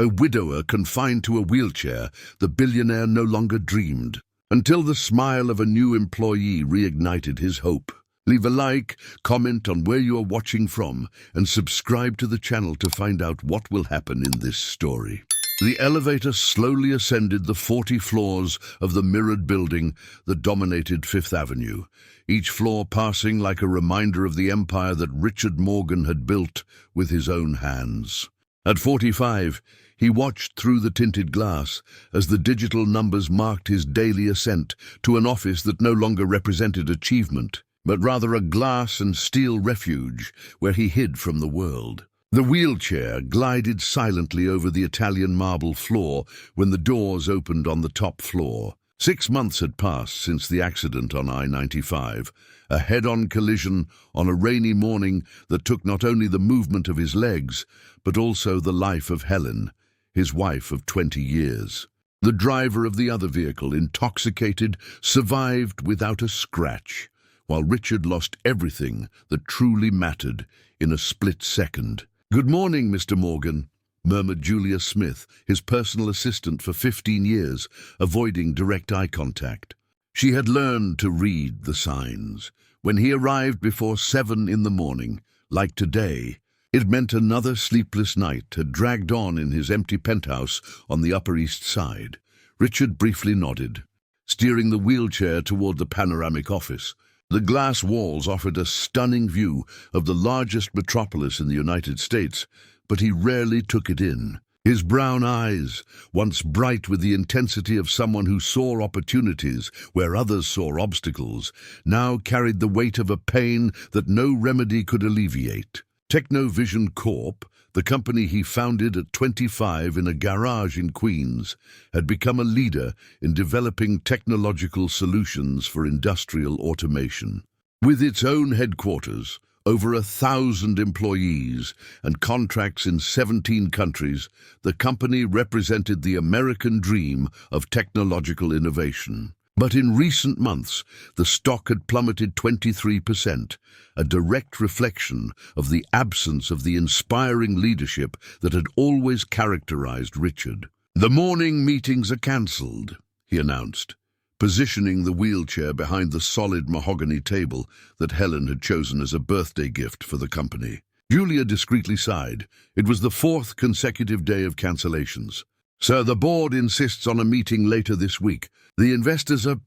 A widower confined to a wheelchair, the billionaire no longer dreamed, until the smile of a new employee reignited his hope. Leave a like, comment on where you are watching from, and subscribe to the channel to find out what will happen in this story. The elevator slowly ascended the 40 floors of the mirrored building that dominated Fifth Avenue, each floor passing like a reminder of the empire that Richard Morgan had built with his own hands. At 45, he watched through the tinted glass as the digital numbers marked his daily ascent to an office that no longer represented achievement, but rather a glass and steel refuge where he hid from the world. The wheelchair glided silently over the Italian marble floor when the doors opened on the top floor. 6 months had passed since the accident on I-95, a head-on collision on a rainy morning that took not only the movement of his legs, but also the life of Helen, his wife of 20 years. The driver of the other vehicle, intoxicated, survived without a scratch, while Richard lost everything that truly mattered in a split second. "Good morning, Mr. Morgan," murmured Julia Smith, his personal assistant for 15 years, avoiding direct eye contact. She had learned to read the signs. When he arrived before 7 in the morning, like today, it meant another sleepless night had dragged on in his empty penthouse on the Upper East Side. Richard briefly nodded, steering the wheelchair toward the panoramic office. The glass walls offered a stunning view of the largest metropolis in the United States, but he rarely took it in. His brown eyes, once bright with the intensity of someone who saw opportunities where others saw obstacles, now carried the weight of a pain that no remedy could alleviate. Technovision Corp., the company he founded at 25 in a garage in Queens, had become a leader in developing technological solutions for industrial automation. With its own headquarters, over 1,000 employees, and contracts in 17 countries, the company represented the American dream of technological innovation. But in recent months, the stock had plummeted 23%, a direct reflection of the absence of the inspiring leadership that had always characterized Richard. "The morning meetings are cancelled," he announced, positioning the wheelchair behind the solid mahogany table that Helen had chosen as a birthday gift for the company. Julia discreetly sighed. It was the 4th consecutive day of cancellations. "Sir, the board insists on a meeting later this week. The investors are—"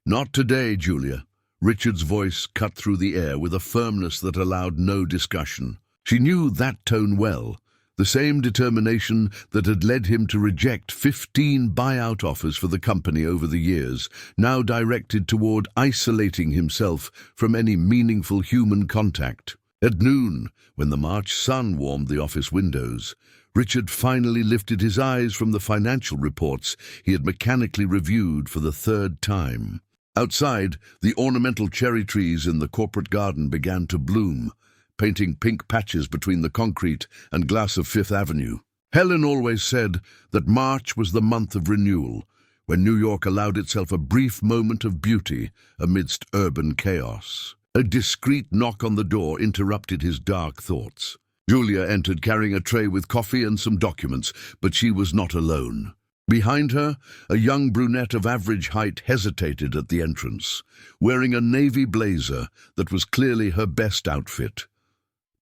"Not today, Julia." Richard's voice cut through the air with a firmness that allowed no discussion. She knew that tone well, the same determination that had led him to reject 15 buyout offers for the company over the years, now directed toward isolating himself from any meaningful human contact. At noon, when the March sun warmed the office windows, Richard finally lifted his eyes from the financial reports he had mechanically reviewed for the 3rd time. Outside, the ornamental cherry trees in the corporate garden began to bloom, painting pink patches between the concrete and glass of Fifth Avenue. Helen always said that March was the month of renewal, when New York allowed itself a brief moment of beauty amidst urban chaos. A discreet knock on the door interrupted his dark thoughts. Julia entered carrying a tray with coffee and some documents, but she was not alone. Behind her, a young brunette of average height hesitated at the entrance, wearing a navy blazer that was clearly her best outfit,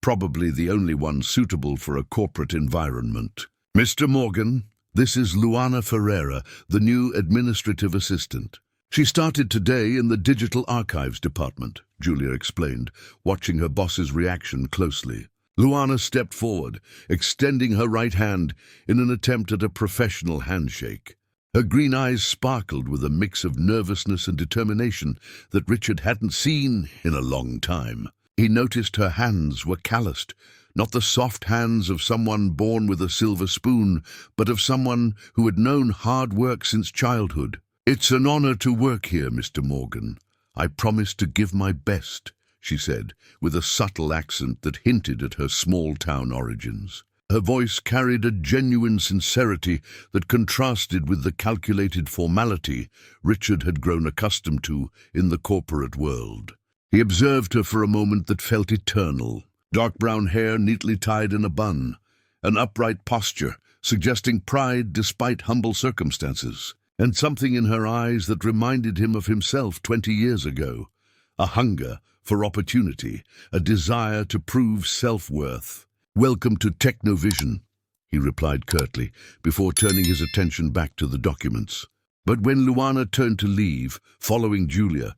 probably the only one suitable for a corporate environment. "Mr. Morgan, this is Luana Ferreira, the new administrative assistant. She started today in the Digital Archives department," Julia explained, watching her boss's reaction closely. Luana stepped forward, extending her right hand in an attempt at a professional handshake. Her green eyes sparkled with a mix of nervousness and determination that Richard hadn't seen in a long time. He noticed her hands were calloused, not the soft hands of someone born with a silver spoon, but of someone who had known hard work since childhood. "It's an honor to work here, Mr. Morgan. I promise to give my best," she said, with a subtle accent that hinted at her small-town origins. Her voice carried a genuine sincerity that contrasted with the calculated formality Richard had grown accustomed to in the corporate world. He observed her for a moment that felt eternal. Dark brown hair neatly tied in a bun, an upright posture suggesting pride despite humble circumstances, and something in her eyes that reminded him of himself 20 years ago, a hunger for opportunity, a desire to prove self-worth. "Welcome to Technovision," he replied curtly, before turning his attention back to the documents. But when Luana turned to leave, following Julia,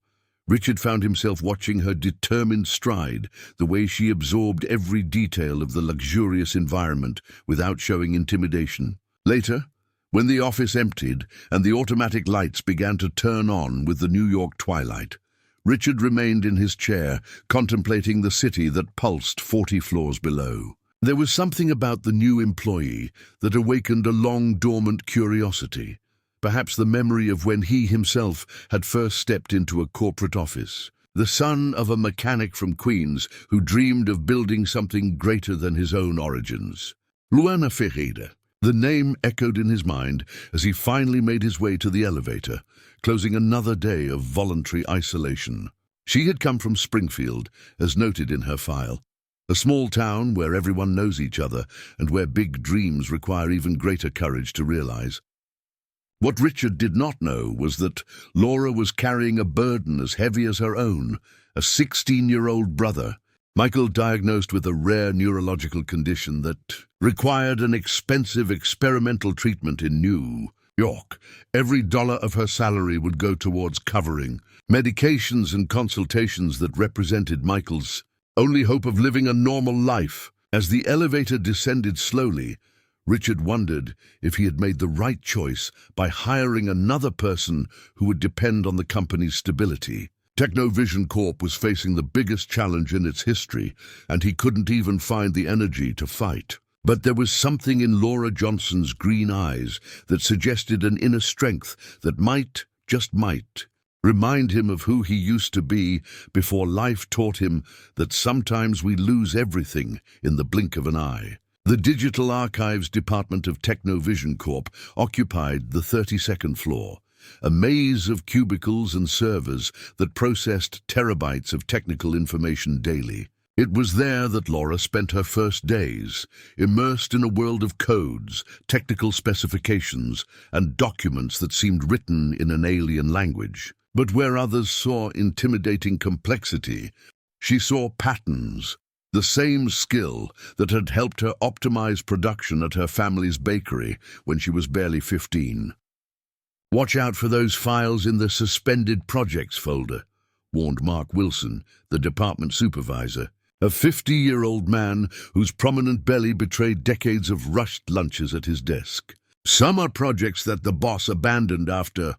Richard found himself watching her determined stride, the way she absorbed every detail of the luxurious environment without showing intimidation. Later, when the office emptied and the automatic lights began to turn on with the New York twilight, Richard remained in his chair, contemplating the city that pulsed 40 floors below. There was something about the new employee that awakened a long-dormant curiosity, perhaps the memory of when he himself had first stepped into a corporate office. The son of a mechanic from Queens who dreamed of building something greater than his own origins. Luana Ferreira. The name echoed in his mind as he finally made his way to the elevator, closing another day of voluntary isolation. She had come from Springfield, as noted in her file, a small town where everyone knows each other and where big dreams require even greater courage to realize. What Richard did not know was that Laura was carrying a burden as heavy as her own, a 16-year-old brother, Michael, diagnosed with a rare neurological condition that required an expensive experimental treatment in New York. Every dollar of her salary would go towards covering medications and consultations that represented Michael's only hope of living a normal life. As the elevator descended slowly, Richard wondered if he had made the right choice by hiring another person who would depend on the company's stability. Technovision Corp was facing the biggest challenge in its history, and he couldn't even find the energy to fight. But there was something in Laura Johnson's green eyes that suggested an inner strength that might, just might, remind him of who he used to be before life taught him that sometimes we lose everything in the blink of an eye. The Digital Archives Department of Technovision Corp occupied the 32nd floor, a maze of cubicles and servers that processed terabytes of technical information daily. It was there that Laura spent her first days, immersed in a world of codes, technical specifications, and documents that seemed written in an alien language. But where others saw intimidating complexity, she saw patterns, the same skill that had helped her optimize production at her family's bakery when she was barely 15. "Watch out for those files in the suspended projects folder," warned Mark Wilson, the department supervisor, a 50-year-old man whose prominent belly betrayed decades of rushed lunches at his desk. "Some are projects that the boss abandoned after,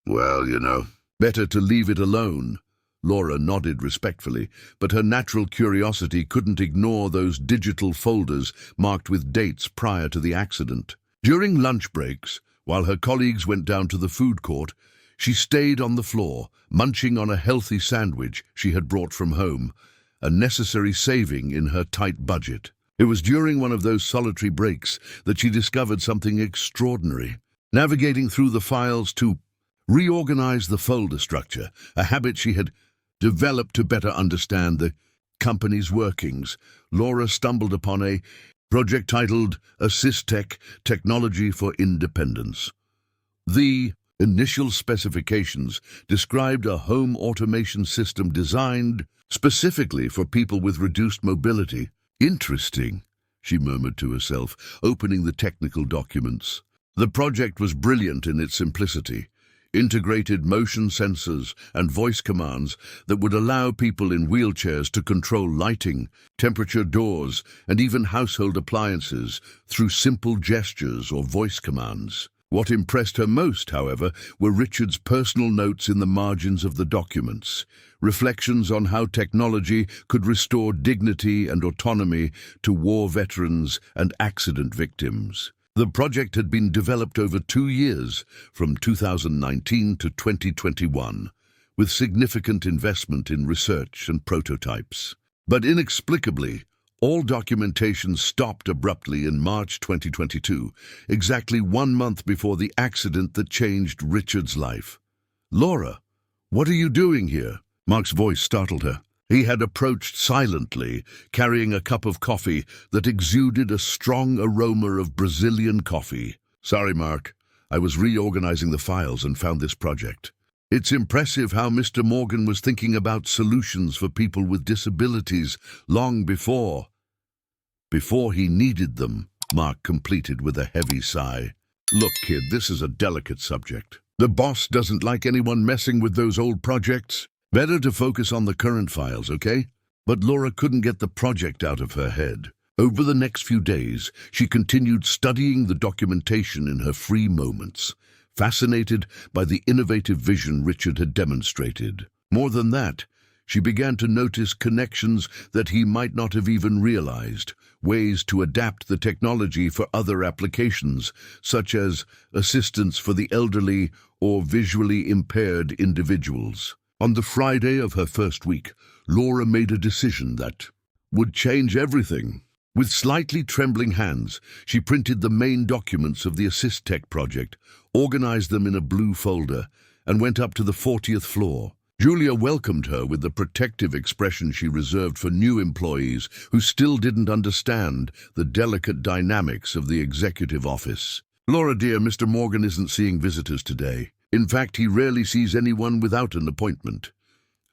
well, better to leave it alone." Laura nodded respectfully, but her natural curiosity couldn't ignore those digital folders marked with dates prior to the accident. During lunch breaks, while her colleagues went down to the food court, she stayed on the floor, munching on a healthy sandwich she had brought from home, a necessary saving in her tight budget. It was during one of those solitary breaks that she discovered something extraordinary. Navigating through the files to reorganize the folder structure, a habit she had developed to better understand the company's workings, Laura stumbled upon a project titled AssistTech Technology for Independence. The initial specifications described a home automation system designed specifically for people with reduced mobility. "Interesting," she murmured to herself, opening the technical documents. The project was brilliant in its simplicity. Integrated motion sensors and voice commands that would allow people in wheelchairs to control lighting, temperature, doors, and even household appliances through simple gestures or voice commands. What impressed her most, however, were Richard's personal notes in the margins of the documents, reflections on how technology could restore dignity and autonomy to war veterans and accident victims. The project had been developed over 2 years, from 2019 to 2021, with significant investment in research and prototypes. But inexplicably, all documentation stopped abruptly in March 2022, exactly 1 month before the accident that changed Richard's life. "Laura, what are you doing here?" Mark's voice startled her. He had approached silently, carrying a cup of coffee that exuded a strong aroma of Brazilian coffee. "Sorry, Mark. I was reorganizing the files and found this project. It's impressive how Mr. Morgan was thinking about solutions for people with disabilities long before he needed them," Mark completed with a heavy sigh. "Look, kid, this is a delicate subject. The boss doesn't like anyone messing with those old projects. Better to focus on the current files, okay?" But Laura couldn't get the project out of her head. Over the next few days, she continued studying the documentation in her free moments, fascinated by the innovative vision Richard had demonstrated. More than that, she began to notice connections that he might not have even realized, ways to adapt the technology for other applications, such as assistance for the elderly or visually impaired individuals. On the Friday of her first week, Laura made a decision that would change everything. With slightly trembling hands, she printed the main documents of the Assist Tech project, organized them in a blue folder, and went up to the 40th floor. Julia welcomed her with the protective expression she reserved for new employees who still didn't understand the delicate dynamics of the executive office. "Laura, dear, Mr. Morgan isn't seeing visitors today. In fact, he rarely sees anyone without an appointment.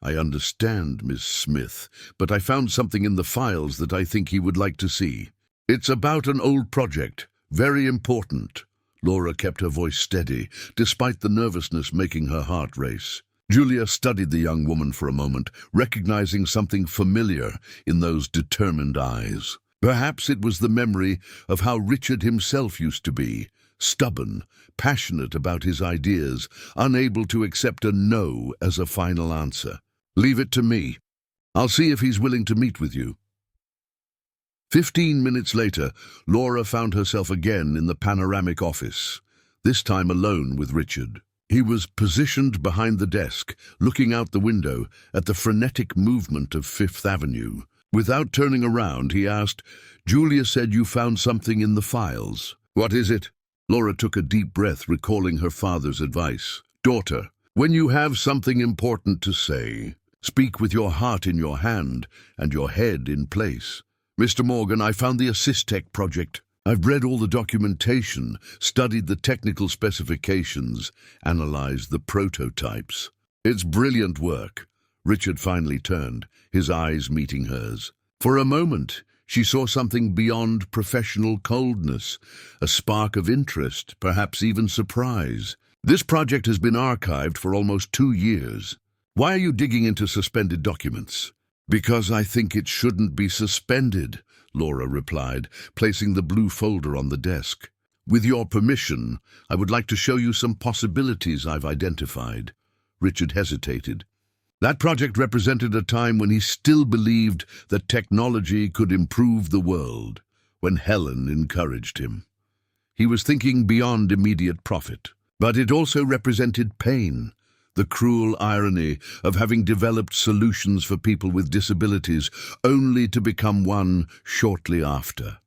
I understand, Miss Smith, but I found something in the files that I think he would like to see. It's about an old project, very important." Laura kept her voice steady, despite the nervousness making her heart race. Julia studied the young woman for a moment, recognizing something familiar in those determined eyes. Perhaps it was the memory of how Richard himself used to be, stubborn, passionate about his ideas, unable to accept a no as a final answer. "Leave it to me. I'll see if he's willing to meet with you." 15 minutes later, Laura found herself again in the panoramic office, this time alone with Richard. He was positioned behind the desk, looking out the window at the frenetic movement of Fifth Avenue. Without turning around, he asked, "Julia said you found something in the files. What is it?" Laura took a deep breath, recalling her father's advice. "Daughter, when you have something important to say, speak with your heart in your hand and your head in place. Mr. Morgan, I found the Assist Tech project. I've read all the documentation, studied the technical specifications, analyzed the prototypes. It's brilliant work." Richard finally turned, his eyes meeting hers. For a moment, she saw something beyond professional coldness, a spark of interest, perhaps even surprise. "This project has been archived for almost 2 years. Why are you digging into suspended documents?" "Because I think it shouldn't be suspended," Laura replied, placing the blue folder on the desk. "With your permission, I would like to show you some possibilities I've identified." Richard hesitated. That project represented a time when he still believed that technology could improve the world, when Helen encouraged him. He was thinking beyond immediate profit. But it also represented pain, the cruel irony of having developed solutions for people with disabilities only to become one shortly after.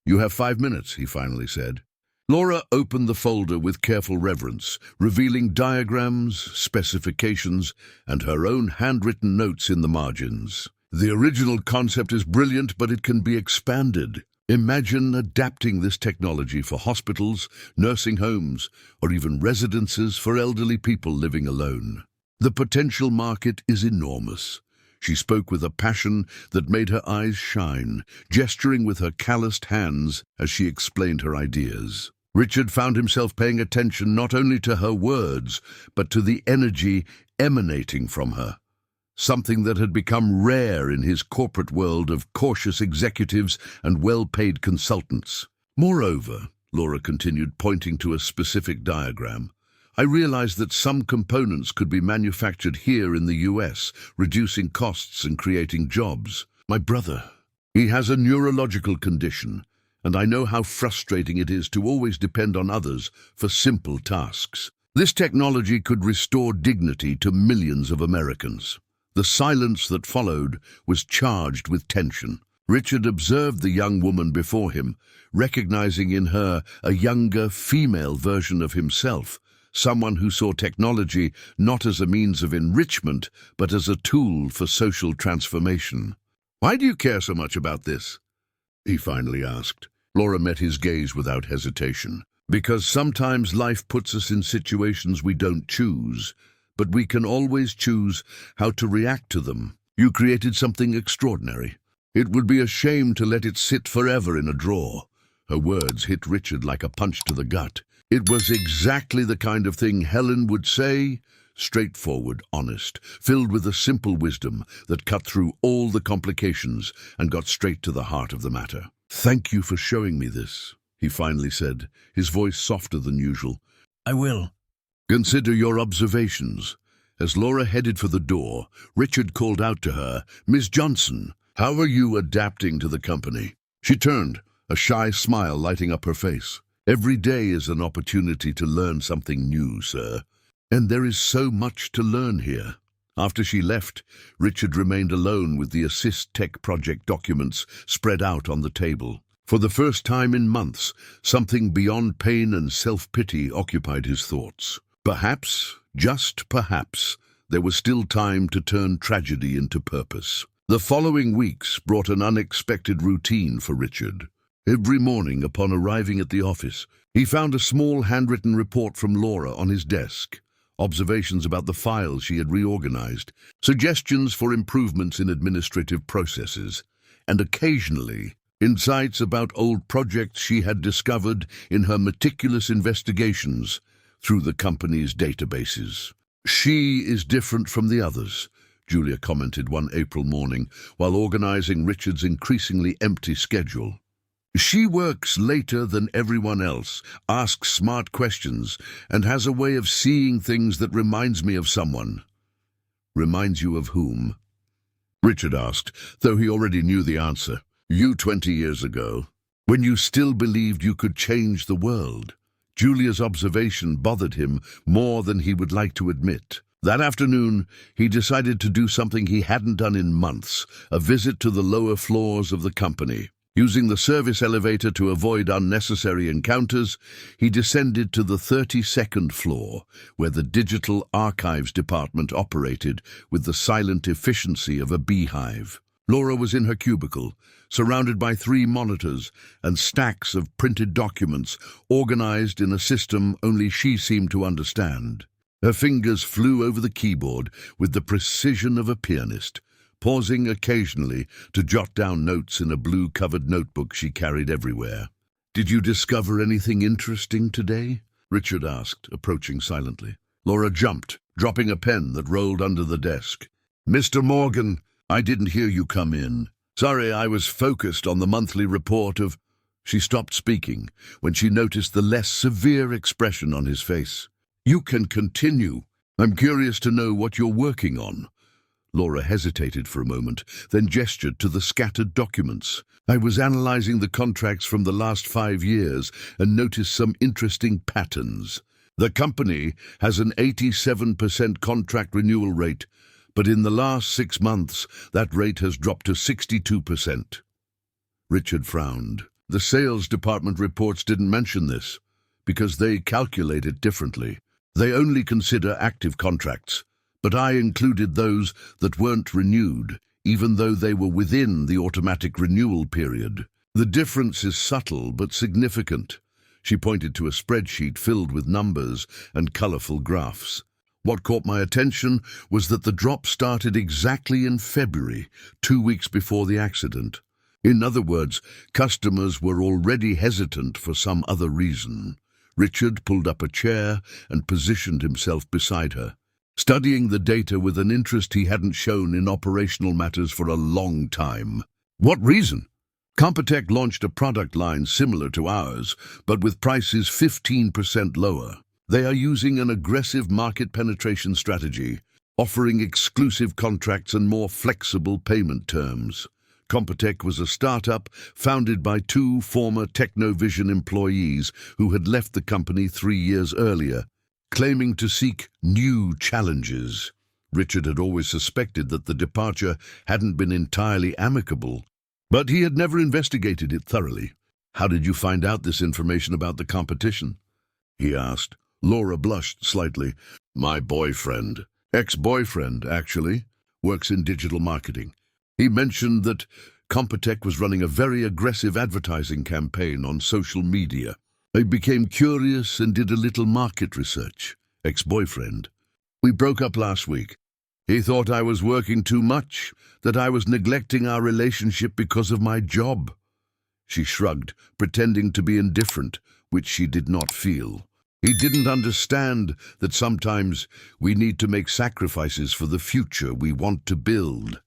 "You have 5 minutes," he finally said. Laura opened the folder with careful reverence, revealing diagrams, specifications, and her own handwritten notes in the margins. "The original concept is brilliant, but it can be expanded. Imagine adapting this technology for hospitals, nursing homes, or even residences for elderly people living alone. The potential market is enormous." She spoke with a passion that made her eyes shine, gesturing with her calloused hands as she explained her ideas. Richard found himself paying attention not only to her words, but to the energy emanating from her, something that had become rare in his corporate world of cautious executives and well-paid consultants. "Moreover," Laura continued, pointing to a specific diagram, "I realized that some components could be manufactured here in the US, reducing costs and creating jobs. My brother, he has a neurological condition, and I know how frustrating it is to always depend on others for simple tasks. This technology could restore dignity to millions of Americans." The silence that followed was charged with tension. Richard observed the young woman before him, recognizing in her a younger, female version of himself, someone who saw technology not as a means of enrichment, but as a tool for social transformation. "Why do you care so much about this?" he finally asked. Laura met his gaze without hesitation. "Because sometimes life puts us in situations we don't choose, but we can always choose how to react to them. You created something extraordinary. It would be a shame to let it sit forever in a drawer." Her words hit Richard like a punch to the gut. It was exactly the kind of thing Helen would say, straightforward, honest, filled with a simple wisdom that cut through all the complications and got straight to the heart of the matter. "Thank you for showing me this," he finally said, his voice softer than usual. "I will." "Consider your observations." As Laura headed for the door, Richard called out to her, "Miss Johnson, how are you adapting to the company?" She turned, a shy smile lighting up her face. "Every day is an opportunity to learn something new, sir. And there is so much to learn here." After she left, Richard remained alone with the Assist Tech project documents spread out on the table. For the first time in months, something beyond pain and self-pity occupied his thoughts. Perhaps, just perhaps, there was still time to turn tragedy into purpose. The following weeks brought an unexpected routine for Richard. Every morning upon arriving at the office, he found a small handwritten report from Laura on his desk. Observations about the files she had reorganized, suggestions for improvements in administrative processes, and occasionally, insights about old projects she had discovered in her meticulous investigations through the company's databases. "She is different from the others," Julia commented one April morning while organizing Richard's increasingly empty schedule. "She works later than everyone else, asks smart questions, and has a way of seeing things that reminds me of someone." "Reminds you of whom?" Richard asked, though he already knew the answer. "You 20 years ago, when you still believed you could change the world." Julia's observation bothered him more than he would like to admit. That afternoon, he decided to do something he hadn't done in months, a visit to the lower floors of the company. Using the service elevator to avoid unnecessary encounters, he descended to the 32nd floor, where the digital archives department operated with the silent efficiency of a beehive. Laura was in her cubicle, surrounded by 3 monitors and stacks of printed documents organized in a system only she seemed to understand. Her fingers flew over the keyboard with the precision of a pianist, pausing occasionally to jot down notes in a blue-covered notebook she carried everywhere. "Did you discover anything interesting today?" Richard asked, approaching silently. Laura jumped, dropping a pen that rolled under the desk. "Mr. Morgan, I didn't hear you come in. Sorry, I was focused on the monthly report of—" She stopped speaking when she noticed the less severe expression on his face. "You can continue. I'm curious to know what you're working on." Laura hesitated for a moment, then gestured to the scattered documents. "I was analyzing the contracts from the last 5 years and noticed some interesting patterns. The company has an 87% contract renewal rate, but in the last 6 months, that rate has dropped to 62%. Richard frowned. The sales department reports didn't mention this, because they calculate it differently. They only consider active contracts, but I included those that weren't renewed, even though they were within the automatic renewal period. The difference is subtle but significant." She pointed to a spreadsheet filled with numbers and colorful graphs. "What caught my attention was that the drop started exactly in February, 2 weeks before the accident. In other words, customers were already hesitant for some other reason." Richard pulled up a chair and positioned himself beside her, studying the data with an interest he hadn't shown in operational matters for a long time. "What reason?" "Computech launched a product line similar to ours, but with prices 15% lower. They are using an aggressive market penetration strategy, offering exclusive contracts and more flexible payment terms. Computech was a startup founded by 2 former Technovision employees who had left the company 3 years earlier, claiming to seek new challenges." Richard had always suspected that the departure hadn't been entirely amicable, but he had never investigated it thoroughly. "How did you find out this information about the competition?" he asked. Laura blushed slightly. My boyfriend, ex-boyfriend actually, works in digital marketing. He mentioned that Computech was running a very aggressive advertising campaign on social media. I became curious and did a little market research. Ex-boyfriend. We broke up last week. He thought I was working too much, that I was neglecting our relationship because of my job. She shrugged, pretending to be indifferent, which she did not feel. He didn't understand that sometimes we need to make sacrifices for the future we want to build.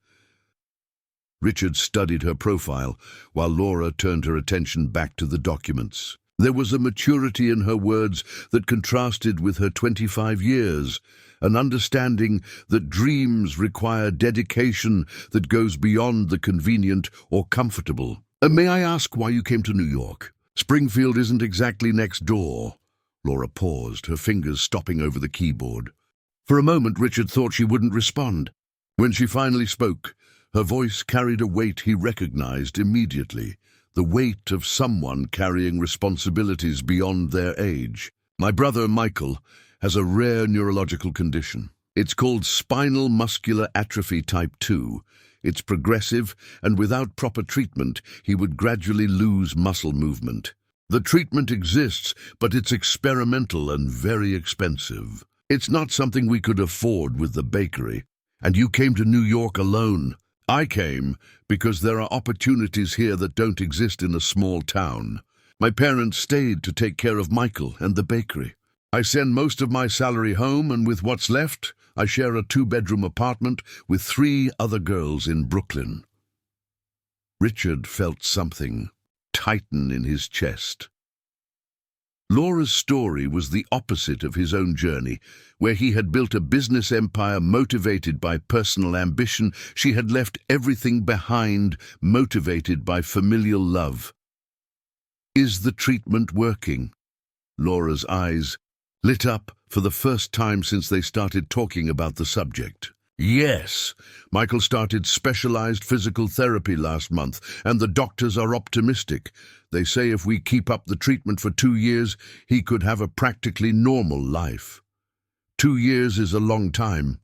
Richard studied her profile, while Laura turned her attention back to the documents. There was a maturity in her words that contrasted with her 25 years, an understanding that dreams require dedication that goes beyond the convenient or comfortable. May I ask why you came to New York? Springfield isn't exactly next door. Laura paused, her fingers stopping over the keyboard. For a moment, Richard thought she wouldn't respond. When she finally spoke, her voice carried a weight he recognized immediately, the weight of someone carrying responsibilities beyond their age. My brother, Michael, has a rare neurological condition. It's called spinal muscular atrophy type 2. It's progressive, and without proper treatment, he would gradually lose muscle movement. The treatment exists, but it's experimental and very expensive. It's not something we could afford with the bakery. And you came to New York alone. I came because there are opportunities here that don't exist in a small town. My parents stayed to take care of Michael and the bakery. I send most of my salary home, and with what's left, I share a 2-bedroom apartment with 3 other girls in Brooklyn. Richard felt something tighten in his chest. Laura's story was the opposite of his own journey, where he had built a business empire motivated by personal ambition. She had left everything behind, motivated by familial love. Is the treatment working? Laura's eyes lit up for the first time since they started talking about the subject. Yes, Michael started specialized physical therapy last month, and the doctors are optimistic. They say if we keep up the treatment for 2 years, he could have a practically normal life. 2 years is a long time.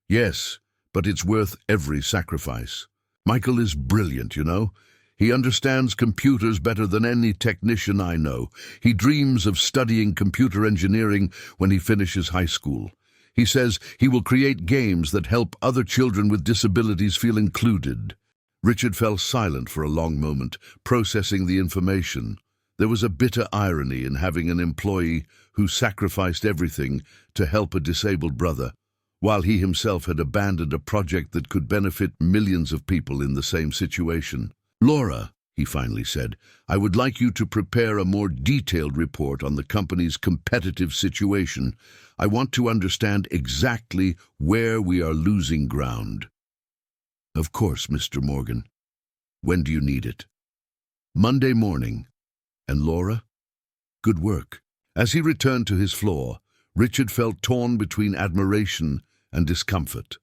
Yes, but it's worth every sacrifice. Michael is brilliant, you know. He understands computers better than any technician I know. He dreams of studying computer engineering when he finishes high school. He says he will create games that help other children with disabilities feel included. Richard fell silent for a long moment, processing the information. There was a bitter irony in having an employee who sacrificed everything to help a disabled brother, while he himself had abandoned a project that could benefit millions of people in the same situation. Laura, he finally said, I would like you to prepare a more detailed report on the company's competitive situation. I want to understand exactly where we are losing ground. Of course, Mr. Morgan. When do you need it? Monday morning. And Laura? Good work. As he returned to his floor, Richard felt torn between admiration and discomfort.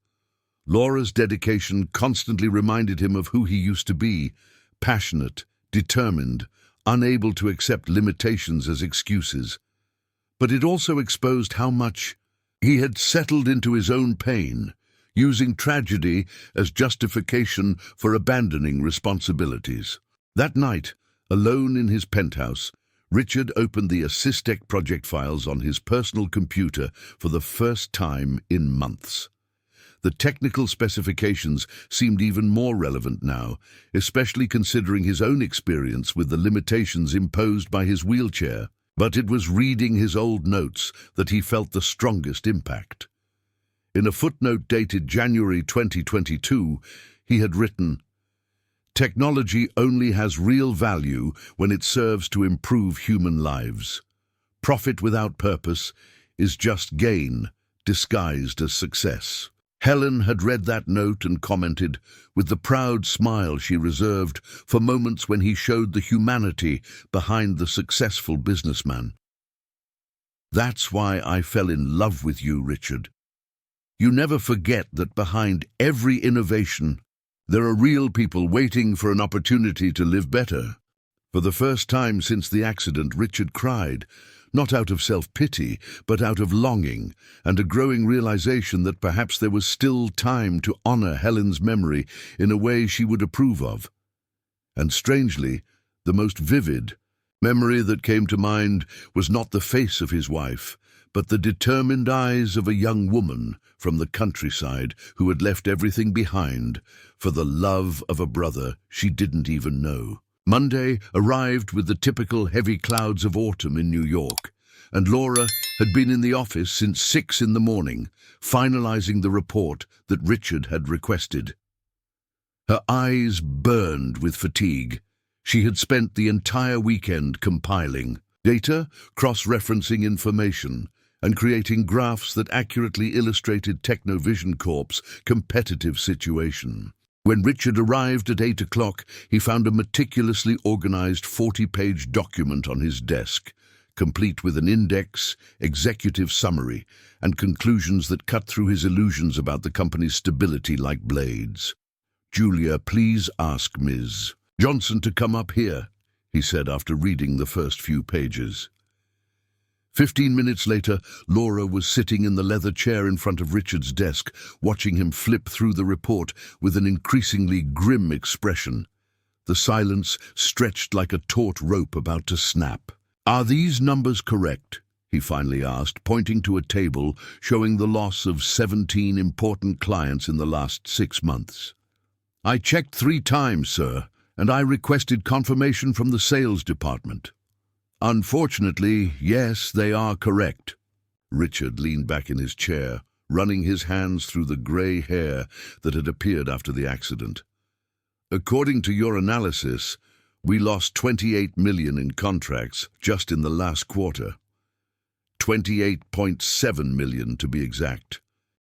Laura's dedication constantly reminded him of who he used to be, passionate, determined, unable to accept limitations as excuses. But it also exposed how much he had settled into his own pain, using tragedy as justification for abandoning responsibilities. That night, alone in his penthouse, Richard opened the Assistec project files on his personal computer for the first time in months. The technical specifications seemed even more relevant now, especially considering his own experience with the limitations imposed by his wheelchair. But it was reading his old notes that he felt the strongest impact. In a footnote dated January 2022, he had written, "Technology only has real value when it serves to improve human lives. Profit without purpose is just gain, disguised as success." Helen had read that note and commented, with the proud smile she reserved for moments when he showed the humanity behind the successful businessman. "That's why I fell in love with you, Richard. You never forget that behind every innovation, there are real people waiting for an opportunity to live better." For the first time since the accident, Richard cried, not out of self-pity, but out of longing, and a growing realization that perhaps there was still time to honor Helen's memory in a way she would approve of. And strangely, the most vivid memory that came to mind was not the face of his wife, but the determined eyes of a young woman from the countryside who had left everything behind for the love of a brother she didn't even know. Monday arrived with the typical heavy clouds of autumn in New York, and Laura had been in the office since 6 in the morning, finalizing the report that Richard had requested. Her eyes burned with fatigue. She had spent the entire weekend compiling data, cross-referencing information, and creating graphs that accurately illustrated Technovision Corp's competitive situation. When Richard arrived at 8 o'clock, he found a meticulously organized 40-page document on his desk, complete with an index, executive summary, and conclusions that cut through his illusions about the company's stability like blades. "Julia, please ask Ms. Johnson to come up here," he said after reading the first few pages. 15 minutes later, Laura was sitting in the leather chair in front of Richard's desk, watching him flip through the report with an increasingly grim expression. The silence stretched like a taut rope about to snap. "Are these numbers correct?" he finally asked, pointing to a table showing the loss of 17 important clients in the last 6 months. "I checked 3 times, sir, and I requested confirmation from the sales department." "Unfortunately, yes, they are correct." Richard leaned back in his chair, running his hands through the grey hair that had appeared after the accident. "According to your analysis, we lost 28 million in contracts just in the last quarter. 28.7 million to be exact.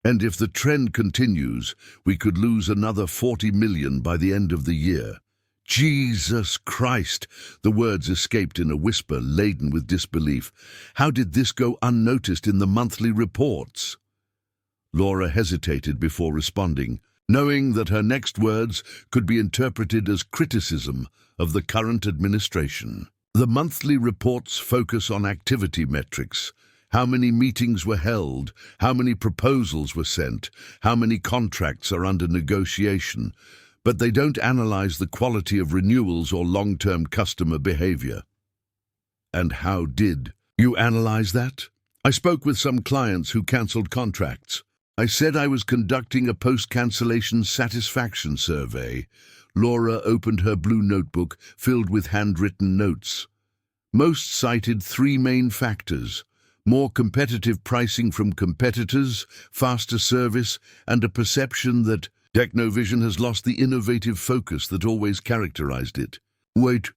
And if the trend continues, we could lose another 40 million by the end of the year." "Jesus Christ!" The words escaped in a whisper laden with disbelief. "How did this go unnoticed in the monthly reports?" Laura hesitated before responding, knowing that her next words could be interpreted as criticism of the current administration. "The monthly reports focus on activity metrics. How many meetings were held, how many proposals were sent, how many contracts are under negotiation, but they don't analyze the quality of renewals or long-term customer behavior." "And how did you analyze that?" "I spoke with some clients who canceled contracts. I said I was conducting a post-cancellation satisfaction survey." Laura opened her blue notebook filled with handwritten notes. "Most cited 3 main factors: more competitive pricing from competitors, faster service, and a perception that Technovision has lost the innovative focus that always characterized it." "Wait."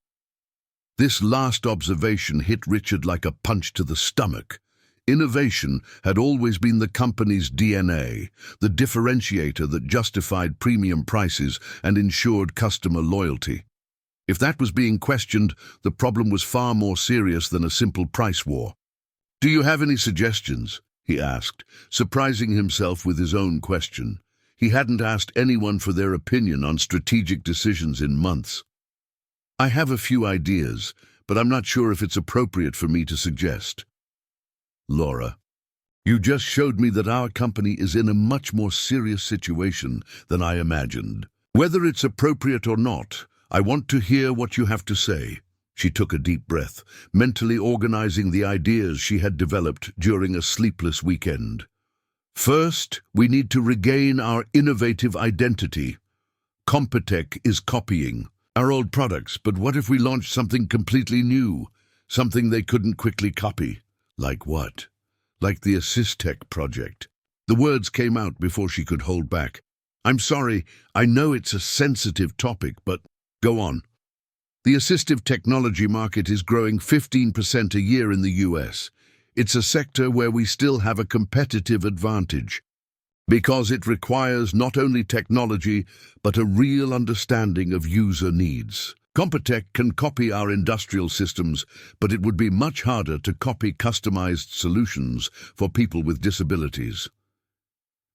This last observation hit Richard like a punch to the stomach. Innovation had always been the company's DNA, the differentiator that justified premium prices and ensured customer loyalty. If that was being questioned, the problem was far more serious than a simple price war. "Do you have any suggestions?" he asked, surprising himself with his own question. He hadn't asked anyone for their opinion on strategic decisions in months. "I have a few ideas, but I'm not sure if it's appropriate for me to suggest." "Laura, you just showed me that our company is in a much more serious situation than I imagined. Whether it's appropriate or not, I want to hear what you have to say." She took a deep breath, mentally organizing the ideas she had developed during a sleepless weekend. "First, we need to regain our innovative identity. Compitech is copying our old products, but what if we launched something completely new, something they couldn't quickly copy?" "Like what?" "Like the AssistTech project." The words came out before she could hold back. "I'm sorry, I know it's a sensitive topic, but go on." "The assistive technology market is growing 15% a year in the US. It's a sector where we still have a competitive advantage, because it requires not only technology, but a real understanding of user needs. Compitech can copy our industrial systems, but it would be much harder to copy customized solutions for people with disabilities."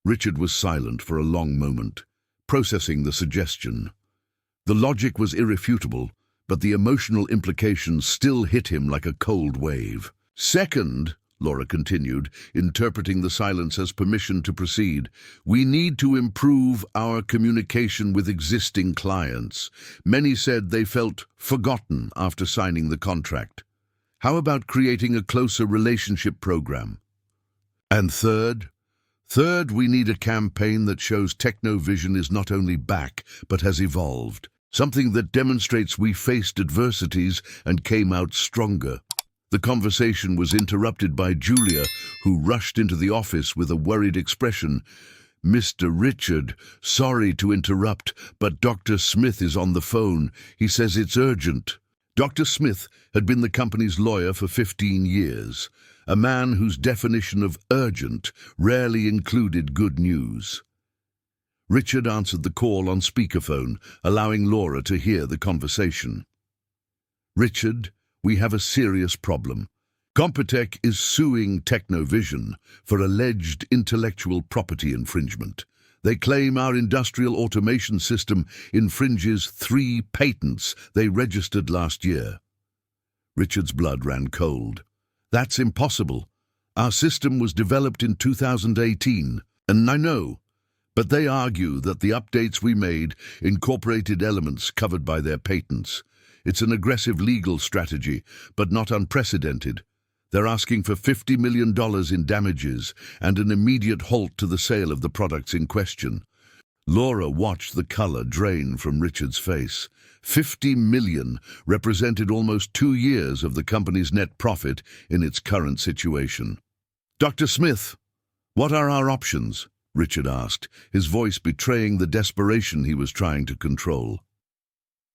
Richard was silent for a long moment, processing the suggestion. The logic was irrefutable, but the emotional implications still hit him like a cold wave. Second, Laura continued, interpreting the silence as permission to proceed, we need to improve our communication with existing clients. Many said they felt forgotten after signing the contract. How about creating a closer relationship program? And third, we need a campaign that shows Technovision is not only back, but has evolved. Something that demonstrates we faced adversities and came out stronger. The conversation was interrupted by Julia, who rushed into the office with a worried expression. Mr. Richard, sorry to interrupt, but Dr. Smith is on the phone. He says it's urgent. Dr. Smith had been the company's lawyer for 15 years, a man whose definition of urgent rarely included good news. Richard answered the call on speakerphone, allowing Laura to hear the conversation. Richard, we have a serious problem. Computech is suing Technovision for alleged intellectual property infringement. They claim our industrial automation system infringes 3 patents they registered last year. Richard's blood ran cold. That's impossible. Our system was developed in 2018, and I know, but they argue that the updates we made incorporated elements covered by their patents. It's an aggressive legal strategy, but not unprecedented. They're asking for $50 million in damages and an immediate halt to the sale of the products in question. Laura watched the color drain from Richard's face. $50 million represented almost 2 years of the company's net profit in its current situation. Dr. Smith, what are our options? Richard asked, his voice betraying the desperation he was trying to control.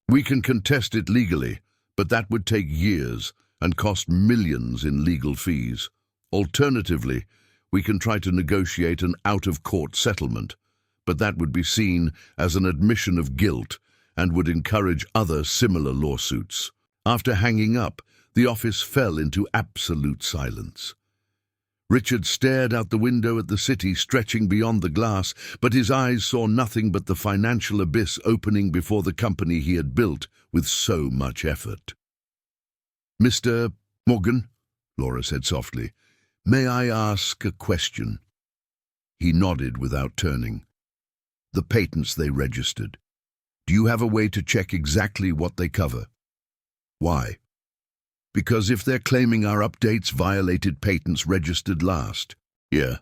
We can contest it legally, but that would take years and cost millions in legal fees. Alternatively, we can try to negotiate an out-of-court settlement, but that would be seen as an admission of guilt and would encourage other similar lawsuits. After hanging up, the office fell into absolute silence. Richard stared out the window at the city stretching beyond the glass, but his eyes saw nothing but the financial abyss opening before the company he had built with so much effort. Mr. Morgan, Laura said softly, may I ask a question? He nodded without turning. The patents they registered. Do you have a way to check exactly what they cover? Why? Because if they're claiming our updates violated patents registered last. Yeah,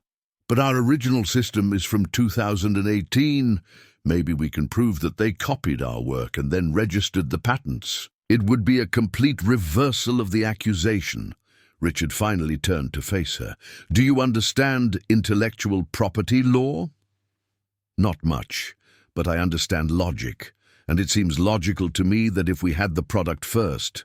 but our original system is from 2018. Maybe we can prove that they copied our work and then registered the patents. It would be a complete reversal of the accusation. Richard finally turned to face her. Do you understand intellectual property law? Not much, but I understand logic, and it seems logical to me that if we had the product first,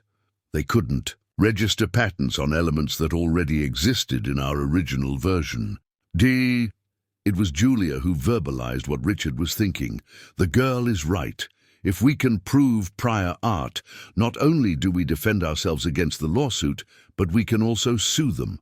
they couldn't register patents on elements that already existed in our original version. It was Julia who verbalized what Richard was thinking. The girl is right. If we can prove prior art, not only do we defend ourselves against the lawsuit, but we can also sue them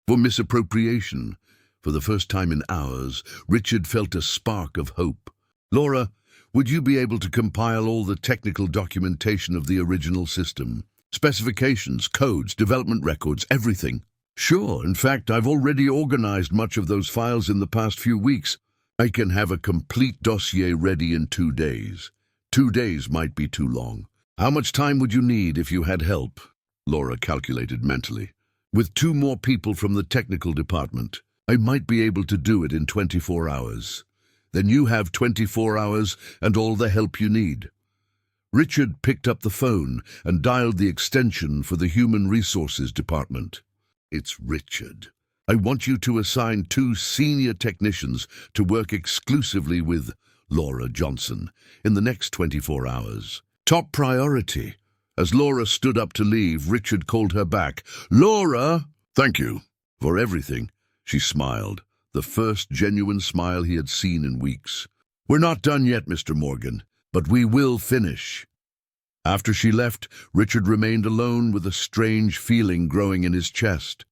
for misappropriation. For the first time in hours, Richard felt a spark of hope. Laura, would you be able to compile all the technical documentation of the original system? Specifications, codes, development records, everything. Sure, in fact, I've already organized much of those files in the past few weeks. I can have a complete dossier ready in 2 days. 2 days might be too long. How much time would you need if you had help? Laura calculated mentally. With 2 more people from the technical department, I might be able to do it in 24 hours. Then you have 24 hours and all the help you need. Richard picked up the phone and dialed the extension for the Human Resources Department. It's Richard. I want you to assign 2 senior technicians to work exclusively with Laura Johnson in the next 24 hours. Top priority. As Laura stood up to leave, Richard called her back. Laura! Thank you for everything. She smiled, the first genuine smile he had seen in weeks. We're not done yet, Mr. Morgan, but we will finish. After she left, Richard remained alone with a strange feeling growing in his chest.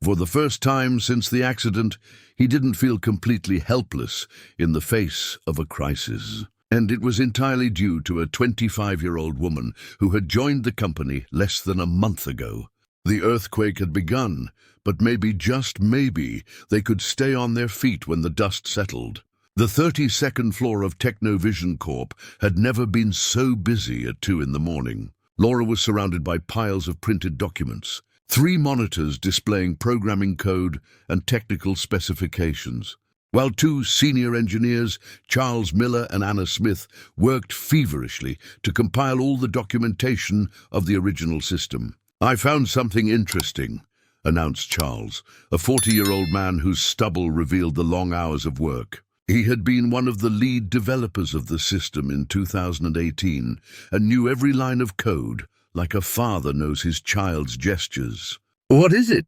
For the first time since the accident, he didn't feel completely helpless in the face of a crisis. And it was entirely due to a 25-year-old woman who had joined the company less than a month ago. The earthquake had begun, but maybe, just maybe, they could stay on their feet when the dust settled. The 32nd floor of Technovision Corp had never been so busy at 2 in the morning. Laura was surrounded by piles of printed documents, 3 monitors displaying programming code and technical specifications, while 2 senior engineers, Charles Miller and Anna Smith, worked feverishly to compile all the documentation of the original system. "I found something interesting," announced Charles, a 40-year-old man whose stubble revealed the long hours of work. He had been one of the lead developers of the system in 2018 and knew every line of code like a father knows his child's gestures. "What is it?"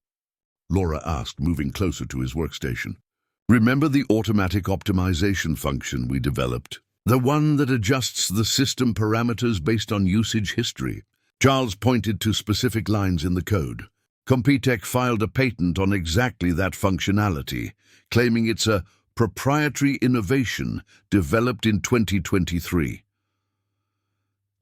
Laura asked, moving closer to his workstation. "Remember the automatic optimization function we developed? The one that adjusts the system parameters based on usage history?" Charles pointed to specific lines in the code. Compitech filed a patent on exactly that functionality, claiming it's a proprietary innovation developed in 2023.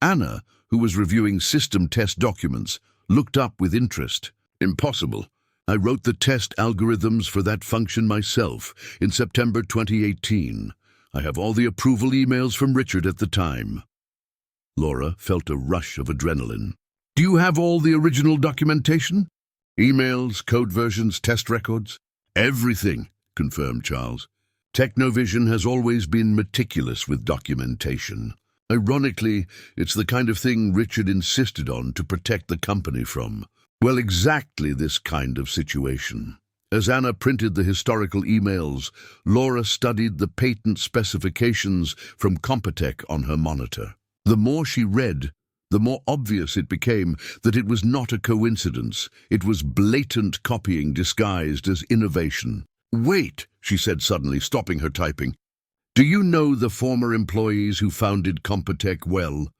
Anna, who was reviewing system test documents, looked up with interest. "Impossible. I wrote the test algorithms for that function myself in September 2018. I have all the approval emails from Richard at the time." Laura felt a rush of adrenaline. "Do you have all the original documentation? Emails, code versions, test records?" "Everything," confirmed Charles. "Technovision has always been meticulous with documentation. Ironically, it's the kind of thing Richard insisted on to protect the company from. Well, exactly this kind of situation." As Anna printed the historical emails, Laura studied the patent specifications from Compitech on her monitor. The more she read, the more obvious it became that it was not a coincidence. It was blatant copying disguised as innovation. "Wait," she said suddenly, stopping her typing. "Do you know the former employees who founded Compitech well?"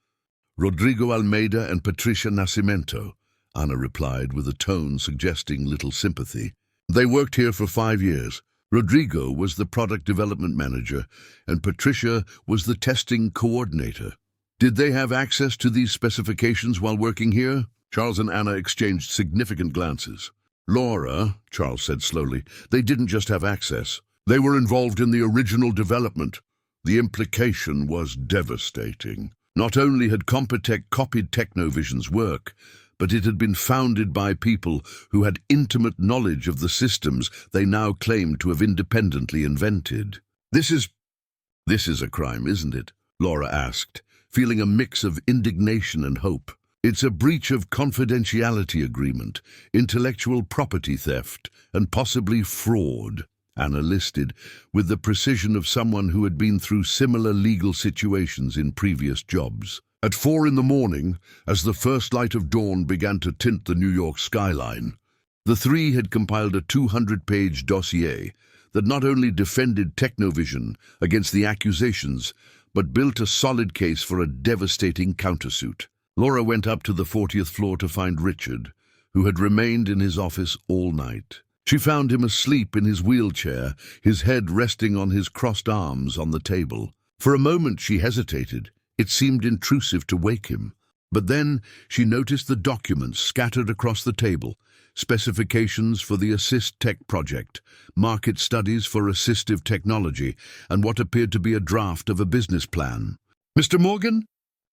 "Rodrigo Almeida and Patricia Nascimento," Anna replied with a tone suggesting little sympathy. "They worked here for 5 years. Rodrigo was the product development manager, and Patricia was the testing coordinator. Did they have access to these specifications while working here?" Charles and Anna exchanged significant glances. "Laura," Charles said slowly, "they didn't just have access. They were involved in the original development. The implication was devastating. Not only had Compitech copied Technovision's work, but it had been founded by people who had intimate knowledge of the systems they now claimed to have independently invented." This is a crime, isn't it?" Laura asked, feeling a mix of indignation and hope. "It's a breach of confidentiality agreement, intellectual property theft, and possibly fraud," Anna listed, with the precision of someone who had been through similar legal situations in previous jobs. At 4 in the morning, as the first light of dawn began to tint the New York skyline, the 3 had compiled a 200-page dossier that not only defended Technovision against the accusations, but built a solid case for a devastating countersuit. Laura went up to the 40th floor to find Richard, who had remained in his office all night. She found him asleep in his wheelchair, his head resting on his crossed arms on the table. For a moment she hesitated. It seemed intrusive to wake him. But then she noticed the documents scattered across the table: specifications for the Assist Tech project, market studies for assistive technology, and what appeared to be a draft of a business plan. "Mr. Morgan?"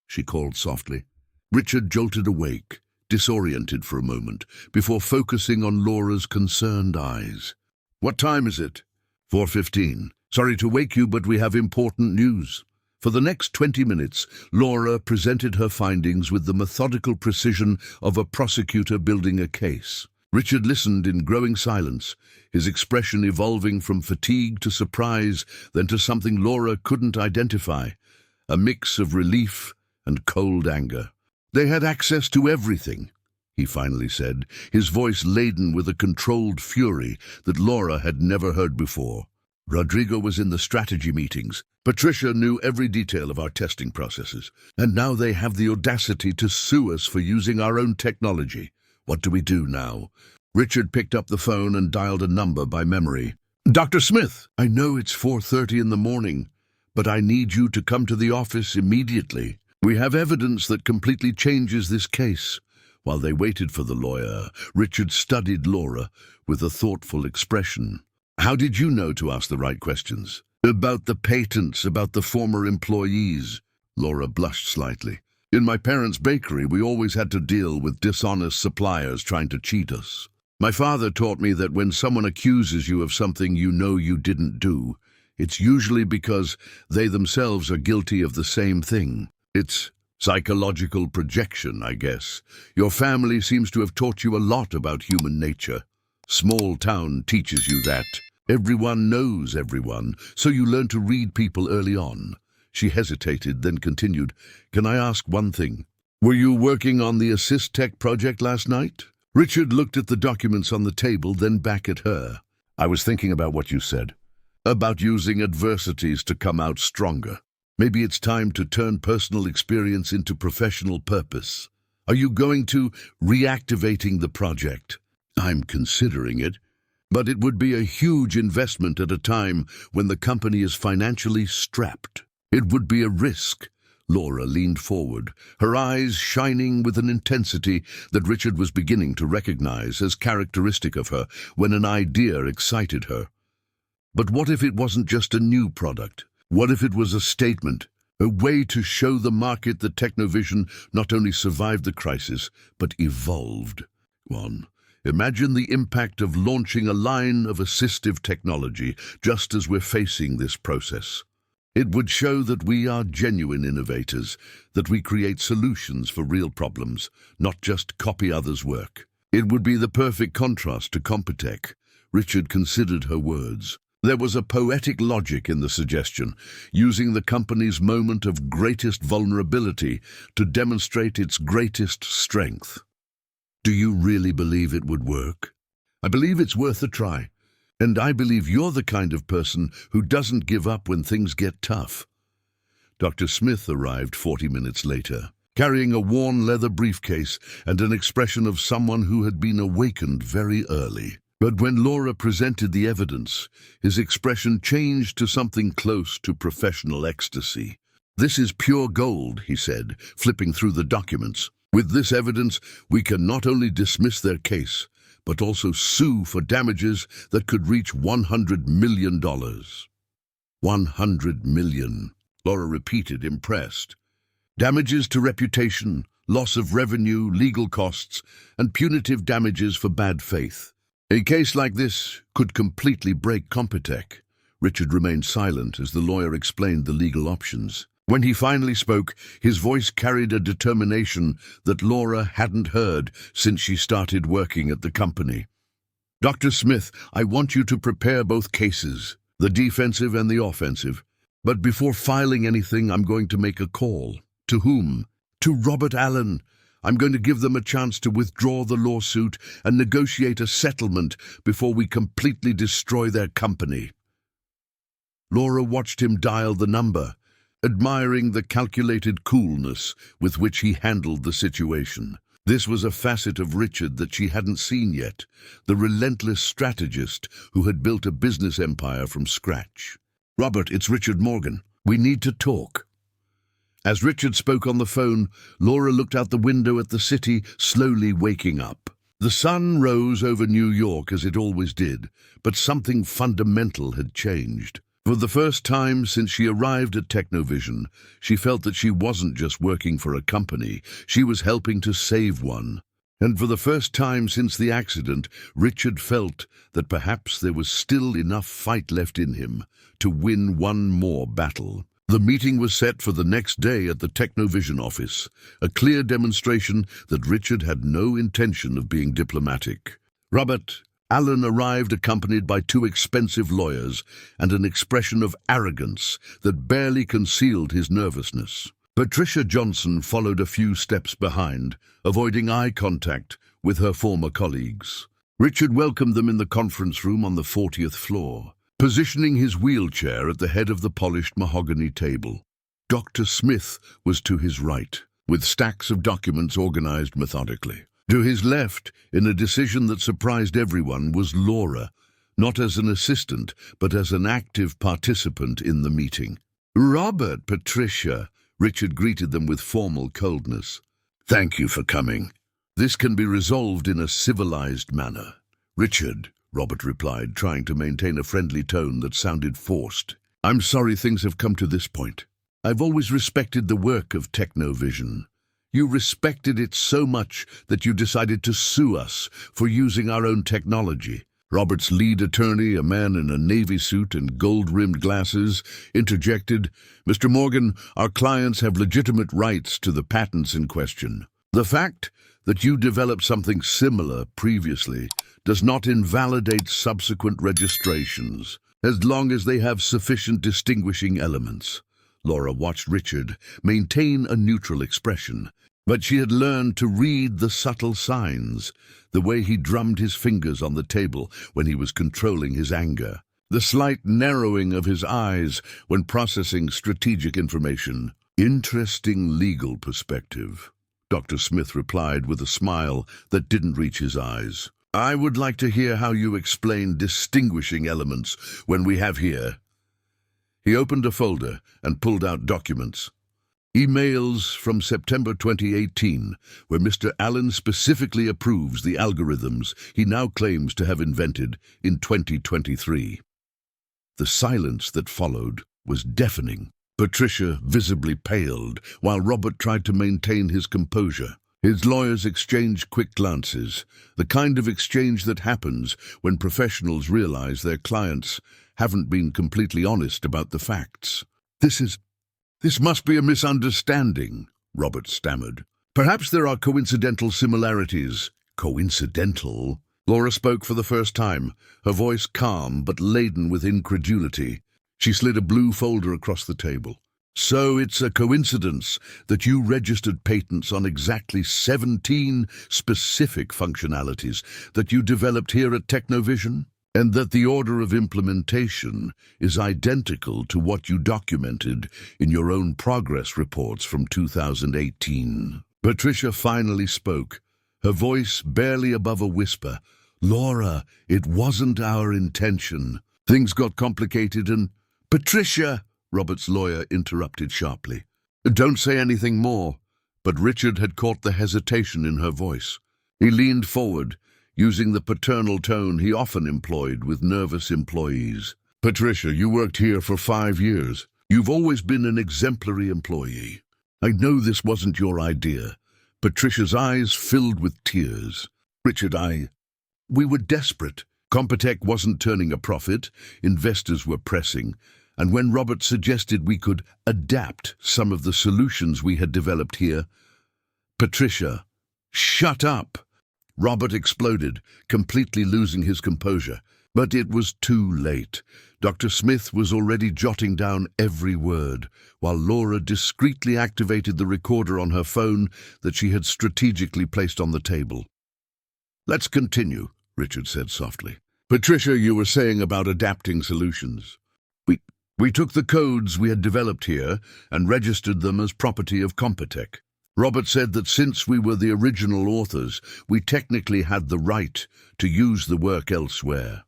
she called softly. Richard jolted awake, disoriented for a moment, before focusing on Laura's concerned eyes. "What time is it?" 4:15. "Sorry to wake you, but we have important news." For the next 20 minutes, Laura presented her findings with the methodical precision of a prosecutor building a case. Richard listened in growing silence, his expression evolving from fatigue to surprise, then to something Laura couldn't identify, a mix of relief and cold anger. "They had access to everything," he finally said, his voice laden with a controlled fury that Laura had never heard before. "Rodrigo was in the strategy meetings. Patricia knew every detail of our testing processes. And now they have the audacity to sue us for using our own technology. What do we do now?" Richard picked up the phone and dialed a number by memory. "Dr. Smith, I know it's 4:30 in the morning, but I need you to come to the office immediately. We have evidence that completely changes this case. While they waited for the lawyer, Richard studied Laura with a thoughtful expression. "How did you know to ask the right questions?" "About the patents, about the former employees." Laura blushed slightly. "In my parents' bakery, we always had to deal with dishonest suppliers trying to cheat us. My father taught me that when someone accuses you of something you know you didn't do, it's usually because they themselves are guilty of the same thing. It's psychological projection, I guess. Your family seems to have taught you a lot about human nature. Small town teaches you that. Everyone knows everyone, so you learn to read people early on." She hesitated, then continued, "Can I ask one thing? Were you working on the Assist Tech project last night?" Richard looked at the documents on the table, then back at her. "I was thinking about what you said. About using adversities to come out stronger. Maybe it's time to turn personal experience into professional purpose. Are you going to reactivating the project?" "I'm considering it. But it would be a huge investment at a time when the company is financially strapped. It would be a risk." Laura leaned forward, her eyes shining with an intensity that Richard was beginning to recognize as characteristic of her when an idea excited her. But what if it wasn't just a new product? What if it was a statement, a way to show the market that Technovision not only survived the crisis, but evolved? Imagine the impact of launching a line of assistive technology just as we're facing this process. It would show that we are genuine innovators, that we create solutions for real problems, not just copy others' work. It would be the perfect contrast to Computech. Richard considered her words. There was a poetic logic in the suggestion, using the company's moment of greatest vulnerability to demonstrate its greatest strength. "Do you really believe it would work?" "I believe it's worth a try. And I believe you're the kind of person who doesn't give up when things get tough." Dr. Smith arrived 40 minutes later, carrying a worn leather briefcase and an expression of someone who had been awakened very early. But when Laura presented the evidence, his expression changed to something close to professional ecstasy. "This is pure gold," he said, flipping through the documents. "With this evidence, we can not only dismiss their case, but also sue for damages that could reach $100 million. $100 million, Laura repeated, impressed. Damages to reputation, loss of revenue, legal costs, and punitive damages for bad faith. A case like this could completely break Computech. Richard remained silent as the lawyer explained the legal options. When he finally spoke, his voice carried a determination that Laura hadn't heard since she started working at the company. "Dr. Smith, I want you to prepare both cases, the defensive and the offensive. But before filing anything, I'm going to make a call." "To whom?" "To Robert Allen. I'm going to give them a chance to withdraw the lawsuit and negotiate a settlement before we completely destroy their company." Laura watched him dial the number, admiring the calculated coolness with which he handled the situation. This was a facet of Richard that she hadn't seen yet, the relentless strategist who had built a business empire from scratch. "Robert, it's Richard Morgan. We need to talk." As Richard spoke on the phone, Laura looked out the window at the city, slowly waking up. The sun rose over New York as it always did, but something fundamental had changed. For the first time since she arrived at Technovision, she felt that she wasn't just working for a company, she was helping to save one. And for the first time since the accident, Richard felt that perhaps there was still enough fight left in him to win one more battle. The meeting was set for the next day at the Technovision office, a clear demonstration that Richard had no intention of being diplomatic. Robert Allen arrived accompanied by 2 expensive lawyers and an expression of arrogance that barely concealed his nervousness. Patricia Johnson followed a few steps behind, avoiding eye contact with her former colleagues. Richard welcomed them in the conference room on the 40th floor, positioning his wheelchair at the head of the polished mahogany table. Dr. Smith was to his right, with stacks of documents organized methodically. To his left, in a decision that surprised everyone, was Laura, not as an assistant, but as an active participant in the meeting. "Robert, Patricia," Richard greeted them with formal coldness. "Thank you for coming." This can be resolved in a civilized manner. Richard, Robert replied, trying to maintain a friendly tone that sounded forced. I'm sorry things have come to this point. I've always respected the work of Technovision. You respected it so much that you decided to sue us for using our own technology. Robert's lead attorney, a man in a navy suit and gold-rimmed glasses, interjected, Mr. Morgan, our clients have legitimate rights to the patents in question. The fact that you developed something similar previously does not invalidate subsequent registrations, as long as they have sufficient distinguishing elements. Laura watched Richard maintain a neutral expression, but she had learned to read the subtle signs, the way he drummed his fingers on the table when he was controlling his anger, the slight narrowing of his eyes when processing strategic information. Interesting legal perspective, Dr. Smith replied with a smile that didn't reach his eyes. I would like to hear how you explain distinguishing elements when we have here. He opened a folder and pulled out documents. Emails from September 2018, where Mr. Allen specifically approves the algorithms he now claims to have invented in 2023. The silence that followed was deafening. Patricia visibly paled, while Robert tried to maintain his composure. His lawyers exchanged quick glances, the kind of exchange that happens when professionals realize their clients haven't been completely honest about the facts. This must be a misunderstanding, Robert stammered. Perhaps there are coincidental similarities. Coincidental? Laura spoke for the first time, her voice calm but laden with incredulity. She slid a blue folder across the table. So it's a coincidence that you registered patents on exactly 17 specific functionalities that you developed here at Technovision, and that the order of implementation is identical to what you documented in your own progress reports from 2018. Patricia finally spoke, her voice barely above a whisper. Laura, it wasn't our intention. Things got complicated and... Patricia! Robert's lawyer interrupted sharply. Don't say anything more. But Richard had caught the hesitation in her voice. He leaned forward, using the paternal tone he often employed with nervous employees. Patricia, you worked here for 5 years. You've always been an exemplary employee. I know this wasn't your idea. Patricia's eyes filled with tears. Richard, we were desperate. Computech wasn't turning a profit. Investors were pressing. And when Robert suggested we could adapt some of the solutions we had developed here... Patricia, shut up! Robert exploded, completely losing his composure. But it was too late. Dr. Smith was already jotting down every word, while Laura discreetly activated the recorder on her phone that she had strategically placed on the table. Let's continue, Richard said softly. Patricia, you were saying about adapting solutions. We took the codes we had developed here and registered them as property of Computech. Robert said that since we were the original authors, we technically had the right to use the work elsewhere.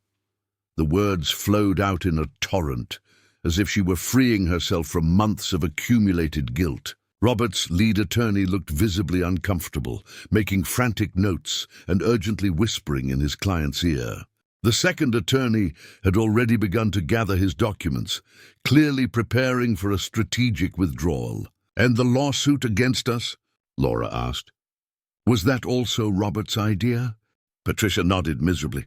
The words flowed out in a torrent, as if she were freeing herself from months of accumulated guilt. Robert's lead attorney looked visibly uncomfortable, making frantic notes and urgently whispering in his client's ear. The second attorney had already begun to gather his documents, clearly preparing for a strategic withdrawal. And the lawsuit against us? Laura asked. Was that also Robert's idea? Patricia nodded miserably.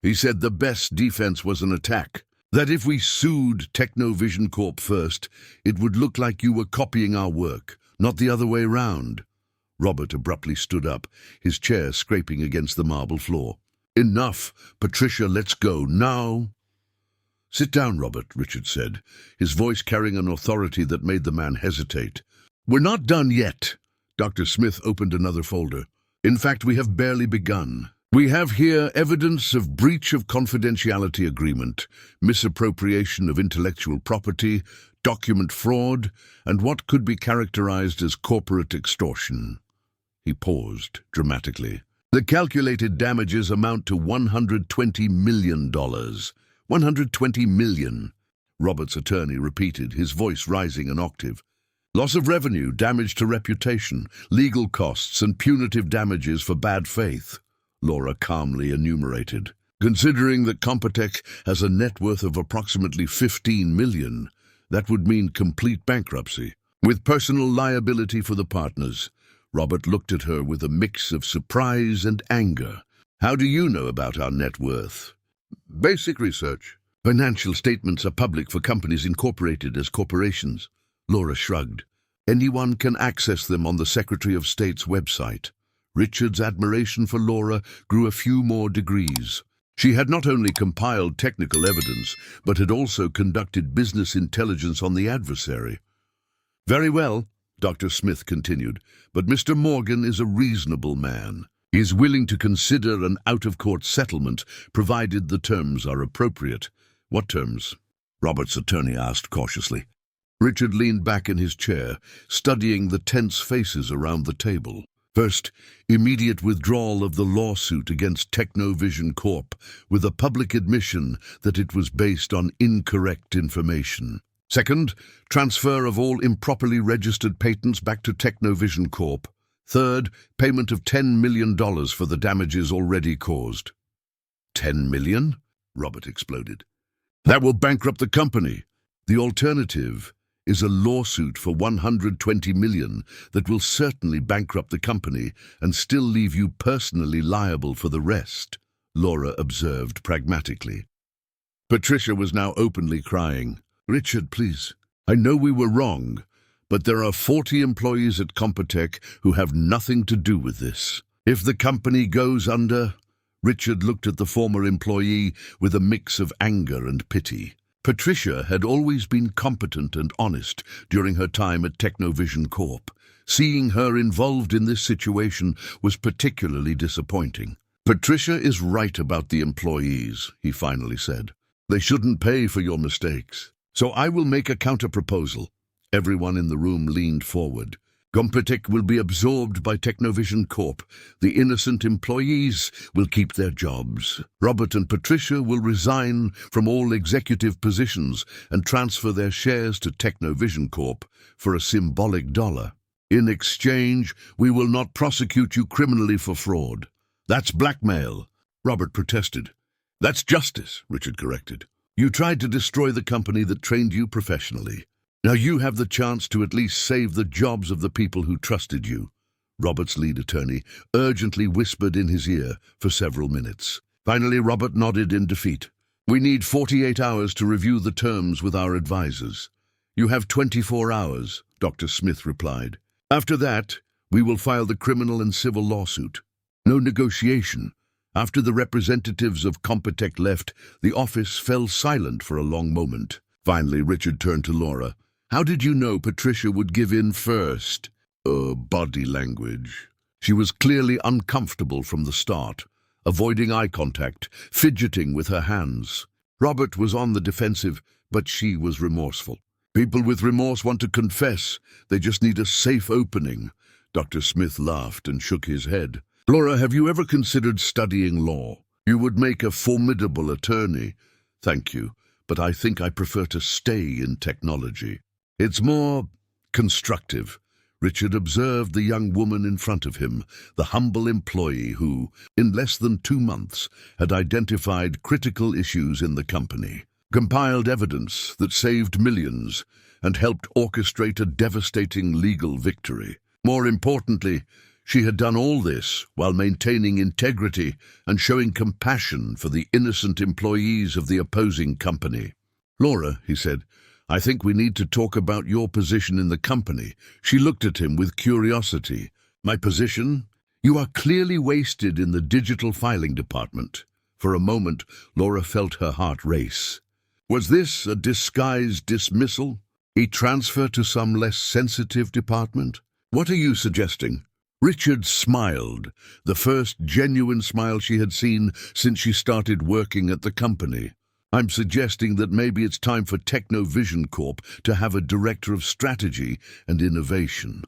He said the best defense was an attack. That if we sued Technovision Corp first, it would look like you were copying our work, not the other way round. Robert abruptly stood up, his chair scraping against the marble floor. Enough, Patricia, let's go, now. Sit down, Robert, Richard said, his voice carrying an authority that made the man hesitate. We're not done yet. Dr. Smith opened another folder. In fact, we have barely begun. We have here evidence of breach of confidentiality agreement, misappropriation of intellectual property, document fraud, and what could be characterized as corporate extortion. He paused dramatically. The calculated damages amount to $120 million. $120 million, Robert's attorney repeated, his voice rising an octave. Loss of revenue, damage to reputation, legal costs, and punitive damages for bad faith, Laura calmly enumerated. Considering that Compotech has a net worth of approximately 15 million, that would mean complete bankruptcy, with personal liability for the partners. Robert looked at her with a mix of surprise and anger. How do you know about our net worth? Basic research. Financial statements are public for companies incorporated as corporations. Laura shrugged. Anyone can access them on the Secretary of State's website. Richard's admiration for Laura grew a few more degrees. She had not only compiled technical evidence, but had also conducted business intelligence on the adversary. Very well, Dr. Smith continued, but Mr. Morgan is a reasonable man. He is willing to consider an out-of-court settlement, provided the terms are appropriate. What terms? Robert's attorney asked cautiously. Richard leaned back in his chair, studying the tense faces around the table. First, immediate withdrawal of the lawsuit against Technovision Corp, with a public admission that it was based on incorrect information. Second, transfer of all improperly registered patents back to Technovision Corp. Third, payment of $10 million for the damages already caused. 10 million? Robert exploded. That will bankrupt the company. The alternative is a lawsuit for 120 million that will certainly bankrupt the company and still leave you personally liable for the rest, Laura observed pragmatically. Patricia was now openly crying. Richard, please. I know we were wrong, but there are 40 employees at Compotech who have nothing to do with this. If the company goes under... Richard looked at the former employee with a mix of anger and pity. Patricia had always been competent and honest during her time at Technovision Corp. Seeing her involved in this situation was particularly disappointing. Patricia is right about the employees, he finally said. They shouldn't pay for your mistakes. So I will make a counter-proposal. Everyone in the room leaned forward. Compotech will be absorbed by Technovision Corp. The innocent employees will keep their jobs. Robert and Patricia will resign from all executive positions and transfer their shares to Technovision Corp. For a symbolic $1. In exchange, we will not prosecute you criminally for fraud. That's blackmail, Robert protested. That's justice, Richard corrected. You tried to destroy the company that trained you professionally. Now you have the chance to at least save the jobs of the people who trusted you. Robert's lead attorney urgently whispered in his ear for several minutes. Finally, Robert nodded in defeat. We need 48 hours to review the terms with our advisors. You have 24 hours, Dr. Smith replied. After that, we will file the criminal and civil lawsuit. No negotiation. After the representatives of Compotech left, the office fell silent for a long moment. Finally, Richard turned to Laura. How did you know Patricia would give in first? Body language. She was clearly uncomfortable from the start, avoiding eye contact, fidgeting with her hands. Robert was on the defensive, but she was remorseful. People with remorse want to confess. They just need a safe opening. Dr. Smith laughed and shook his head. Laura, have you ever considered studying law? You would make a formidable attorney. Thank you, but I think I prefer to stay in technology. It's more constructive. Richard observed the young woman in front of him, the humble employee who, in less than 2 months, had identified critical issues in the company, compiled evidence that saved millions, and helped orchestrate a devastating legal victory. More importantly, she had done all this while maintaining integrity and showing compassion for the innocent employees of the opposing company. Laura, he said, I think we need to talk about your position in the company. She looked at him with curiosity. My position? You are clearly wasted in the digital filing department. For a moment, Laura felt her heart race. Was this a disguised dismissal? A transfer to some less sensitive department? What are you suggesting? Richard smiled, the first genuine smile she had seen since she started working at the company. I'm suggesting that maybe it's time for Technovision Corp to have a director of strategy and innovation.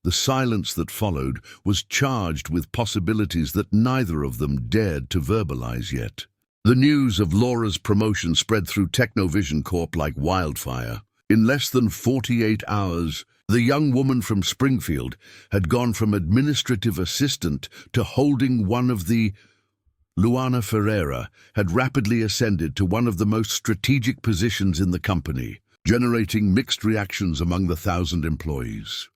The silence that followed was charged with possibilities that neither of them dared to verbalize yet. The news of Laura's promotion spread through Technovision Corp like wildfire. In less than 48 hours, the young woman from Springfield had gone from administrative assistant to holding one of the Luana Ferreira had rapidly ascended to one of the most strategic positions in the company, generating mixed reactions among the 1,000 employees.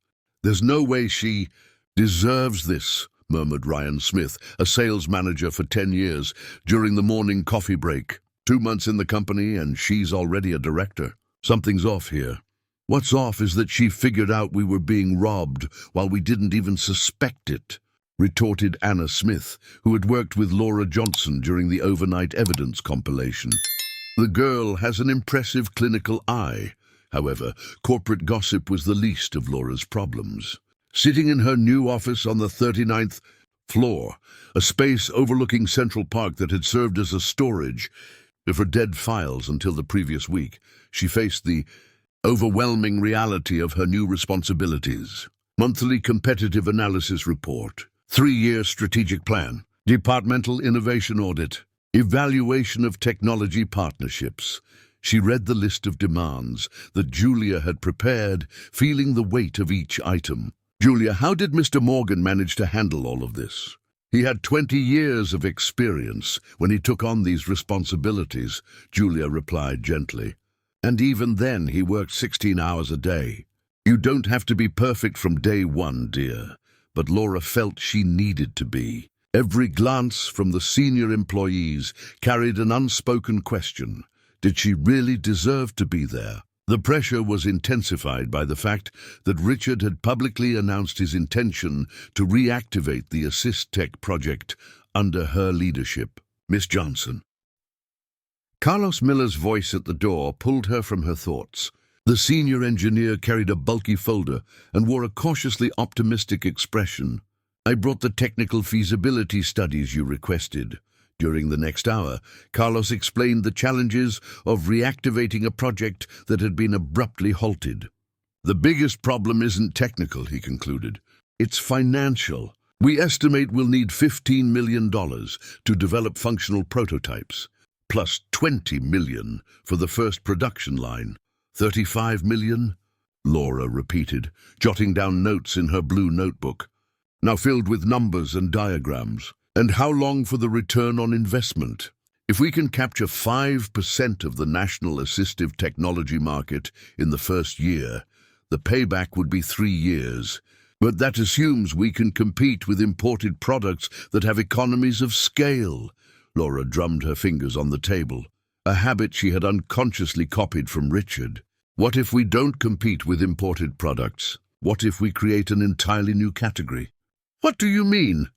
"There's no way she deserves this," murmured Ryan Smith, a sales manager for 10 years, during the morning coffee break. 2 months in the company and she's already a director. Something's off here. What's off is that she figured out we were being robbed while we didn't even suspect it, retorted Anna Smith, who had worked with Laura Johnson during the overnight evidence compilation. The girl has an impressive clinical eye. However, corporate gossip was the least of Laura's problems. Sitting in her new office on the 39th floor, a space overlooking Central Park that had served as a storage for dead files until the previous week, she faced the overwhelming reality of her new responsibilities. Monthly competitive analysis report, 3-year strategic plan, departmental innovation audit, evaluation of technology partnerships. She read the list of demands that Julia had prepared, feeling the weight of each item. "Julia, how did Mr. Morgan manage to handle all of this?" "He had 20 years of experience when he took on these responsibilities," Julia replied gently. "And even then he worked 16 hours a day. You don't have to be perfect from day one, dear." But Laura felt she needed to be. Every glance from the senior employees carried an unspoken question. Did she really deserve to be there? The pressure was intensified by the fact that Richard had publicly announced his intention to reactivate the Assist Tech project under her leadership. "Miss Johnson." Carlos Miller's voice at the door pulled her from her thoughts. The senior engineer carried a bulky folder and wore a cautiously optimistic expression. "I brought the technical feasibility studies you requested." During the next hour, Carlos explained the challenges of reactivating a project that had been abruptly halted. "The biggest problem isn't technical," he concluded. "It's financial. We estimate we'll need $15 million to develop functional prototypes, plus $20 million for the first production line. $35 million? Laura repeated, jotting down notes in her blue notebook, now filled with numbers and diagrams. "And how long for the return on investment? If we can capture 5% of the national assistive technology market in the first year, the payback would be 3 years. But that assumes we can compete with imported products that have economies of scale." Laura drummed her fingers on the table, a habit she had unconsciously copied from Richard. "What if we don't compete with imported products? What if we create an entirely new category?" "What do you mean?"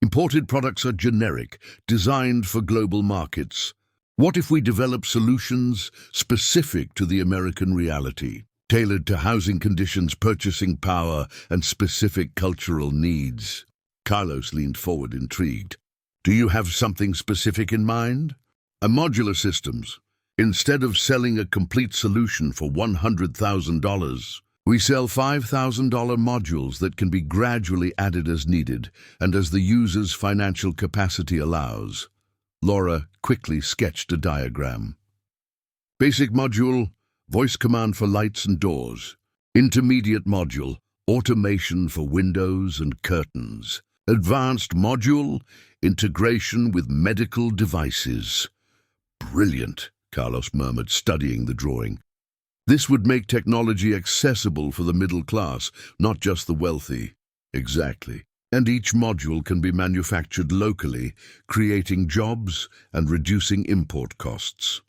"Imported products are generic, designed for global markets. What if we develop solutions specific to the American reality, tailored to housing conditions, purchasing power, and specific cultural needs?" Carlos leaned forward, intrigued. "Do you have something specific in mind?" "A modular systems. Instead of selling a complete solution for $100,000, we sell $5,000 modules that can be gradually added as needed and as the user's financial capacity allows." Laura quickly sketched a diagram. "Basic module, voice command for lights and doors. Intermediate module, automation for windows and curtains. Advanced module, integration with medical devices." "Brilliant," Carlos murmured, studying the drawing. "This would make technology accessible for the middle class, not just the wealthy." "Exactly. And each module can be manufactured locally, creating jobs and reducing import costs."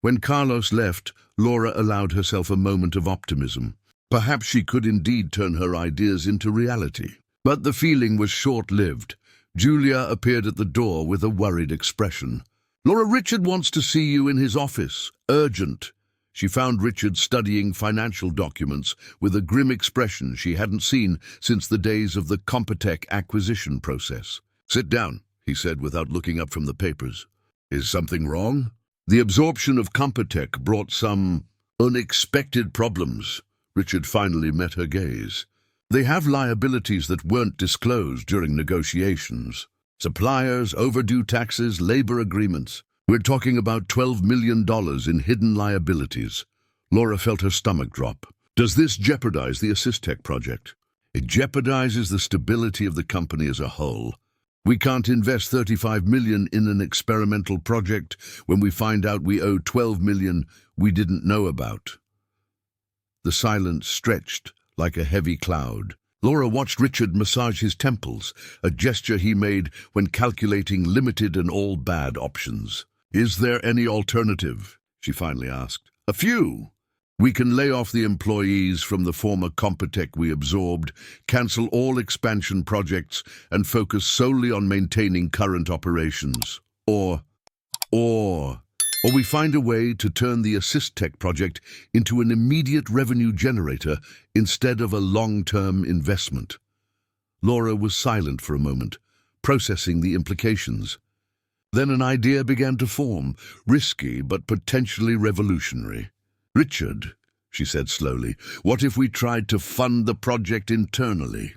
When Carlos left, Laura allowed herself a moment of optimism. Perhaps she could indeed turn her ideas into reality. But the feeling was short-lived. Julia appeared at the door with a worried expression. "Laura, Richard wants to see you in his office. Urgent." She found Richard studying financial documents with a grim expression she hadn't seen since the days of the Computech acquisition process. "Sit down," he said without looking up from the papers. "Is something wrong?" "The absorption of Computech brought some unexpected problems." Richard finally met her gaze. "They have liabilities that weren't disclosed during negotiations. Suppliers, overdue taxes, labor agreements. We're talking about $12 million in hidden liabilities." Laura felt her stomach drop. Does this jeopardize the AssistTech project? It jeopardizes the stability of the company as a whole. We can't invest $35 million in an experimental project when we find out we owe $12 million we didn't know about. The silence stretched like a heavy cloud. Laura watched Richard massage his temples, a gesture he made when calculating limited and all bad options. Is there any alternative? She finally asked. A few. We can lay off the employees from the former Computech we absorbed, cancel all expansion projects, and focus solely on maintaining current operations. Or we find a way to turn the AssistTech project into an immediate revenue generator instead of a long-term investment. Laura was silent for a moment, processing the implications. Then an idea began to form, risky but potentially revolutionary. Richard, she said slowly, what if we tried to fund the project internally?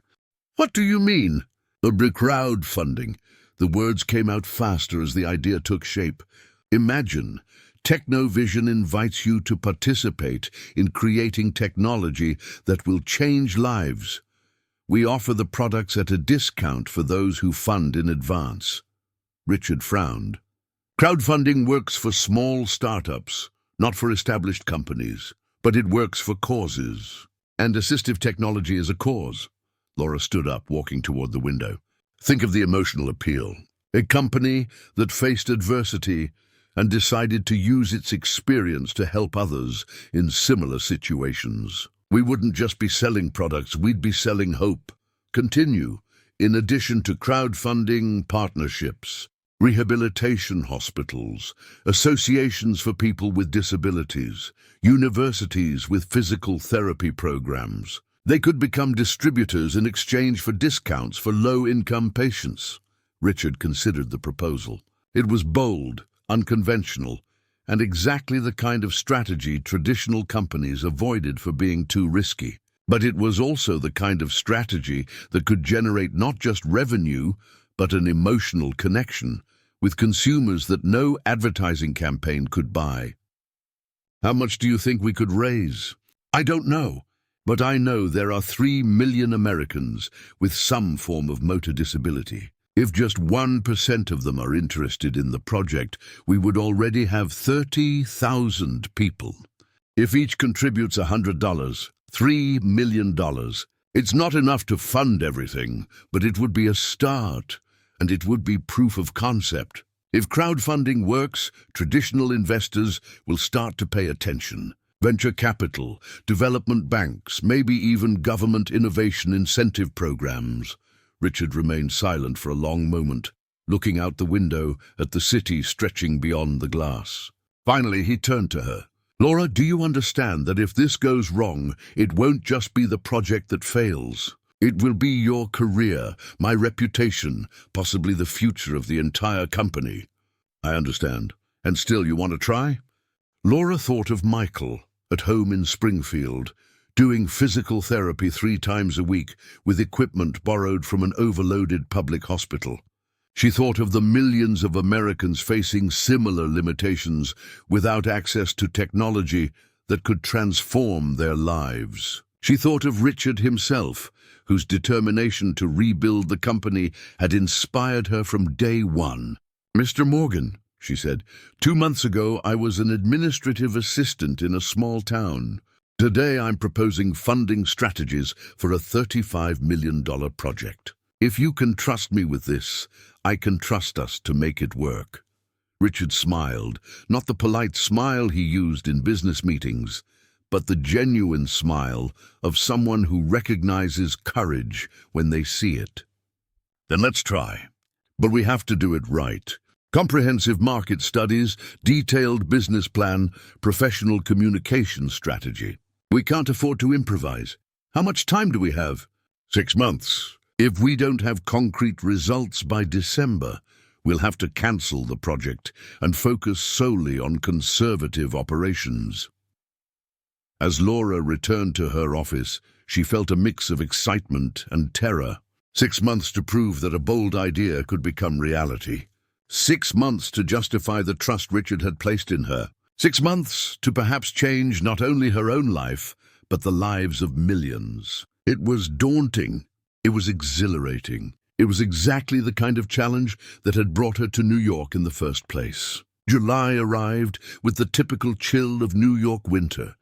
What do you mean? Crowdfunding. The words came out faster as the idea took shape. Imagine, Technovision invites you to participate in creating technology that will change lives. We offer the products at a discount for those who fund in advance. Richard frowned. Crowdfunding works for small startups, not for established companies, but it works for causes. And assistive technology is a cause. Laura stood up, walking toward the window. Think of the emotional appeal. A company that faced adversity and decided to use its experience to help others in similar situations. We wouldn't just be selling products, we'd be selling hope. Continue. In addition to crowdfunding, partnerships, rehabilitation hospitals, associations for people with disabilities, universities with physical therapy programs. They could become distributors in exchange for discounts for low-income patients. Richard considered the proposal. It was bold, unconventional, and exactly the kind of strategy traditional companies avoided for being too risky. But it was also the kind of strategy that could generate not just revenue, but an emotional connection with consumers that no advertising campaign could buy. How much do you think we could raise? I don't know, but I know there are 3 million Americans with some form of motor disability. If just 1% of them are interested in the project, we would already have 30,000 people. If each contributes $100, $3 million. It's not enough to fund everything, but it would be a start, and it would be proof of concept. If crowdfunding works, traditional investors will start to pay attention. Venture capital, development banks, maybe even government innovation incentive programs. Richard remained silent for a long moment, looking out the window at the city stretching beyond the glass. Finally, he turned to her. Laura, do you understand that if this goes wrong, it won't just be the project that fails? It will be your career, my reputation, possibly the future of the entire company. I understand. And still you want to try? Laura thought of Michael, at home in Springfield, doing physical therapy 3 times a week with equipment borrowed from an overloaded public hospital. She thought of the millions of Americans facing similar limitations without access to technology that could transform their lives. She thought of Richard himself, whose determination to rebuild the company had inspired her from day one. Mr. Morgan, she said, 2 months ago I was an administrative assistant in a small town. Today I'm proposing funding strategies for a $35 million project. If you can trust me with this, I can trust us to make it work. Richard smiled, not the polite smile he used in business meetings, but the genuine smile of someone who recognizes courage when they see it. Then let's try. But we have to do it right. Comprehensive market studies, detailed business plan, professional communication strategy. We can't afford to improvise. How much time do we have? 6 months. If we don't have concrete results by December, we'll have to cancel the project and focus solely on conservative operations. As Laura returned to her office, she felt a mix of excitement and terror. 6 months to prove that a bold idea could become reality. 6 months to justify the trust Richard had placed in her. 6 months to perhaps change not only her own life, but the lives of millions. It was daunting. It was exhilarating. It was exactly the kind of challenge that had brought her to New York in the first place. July arrived with the typical chill of New York winter.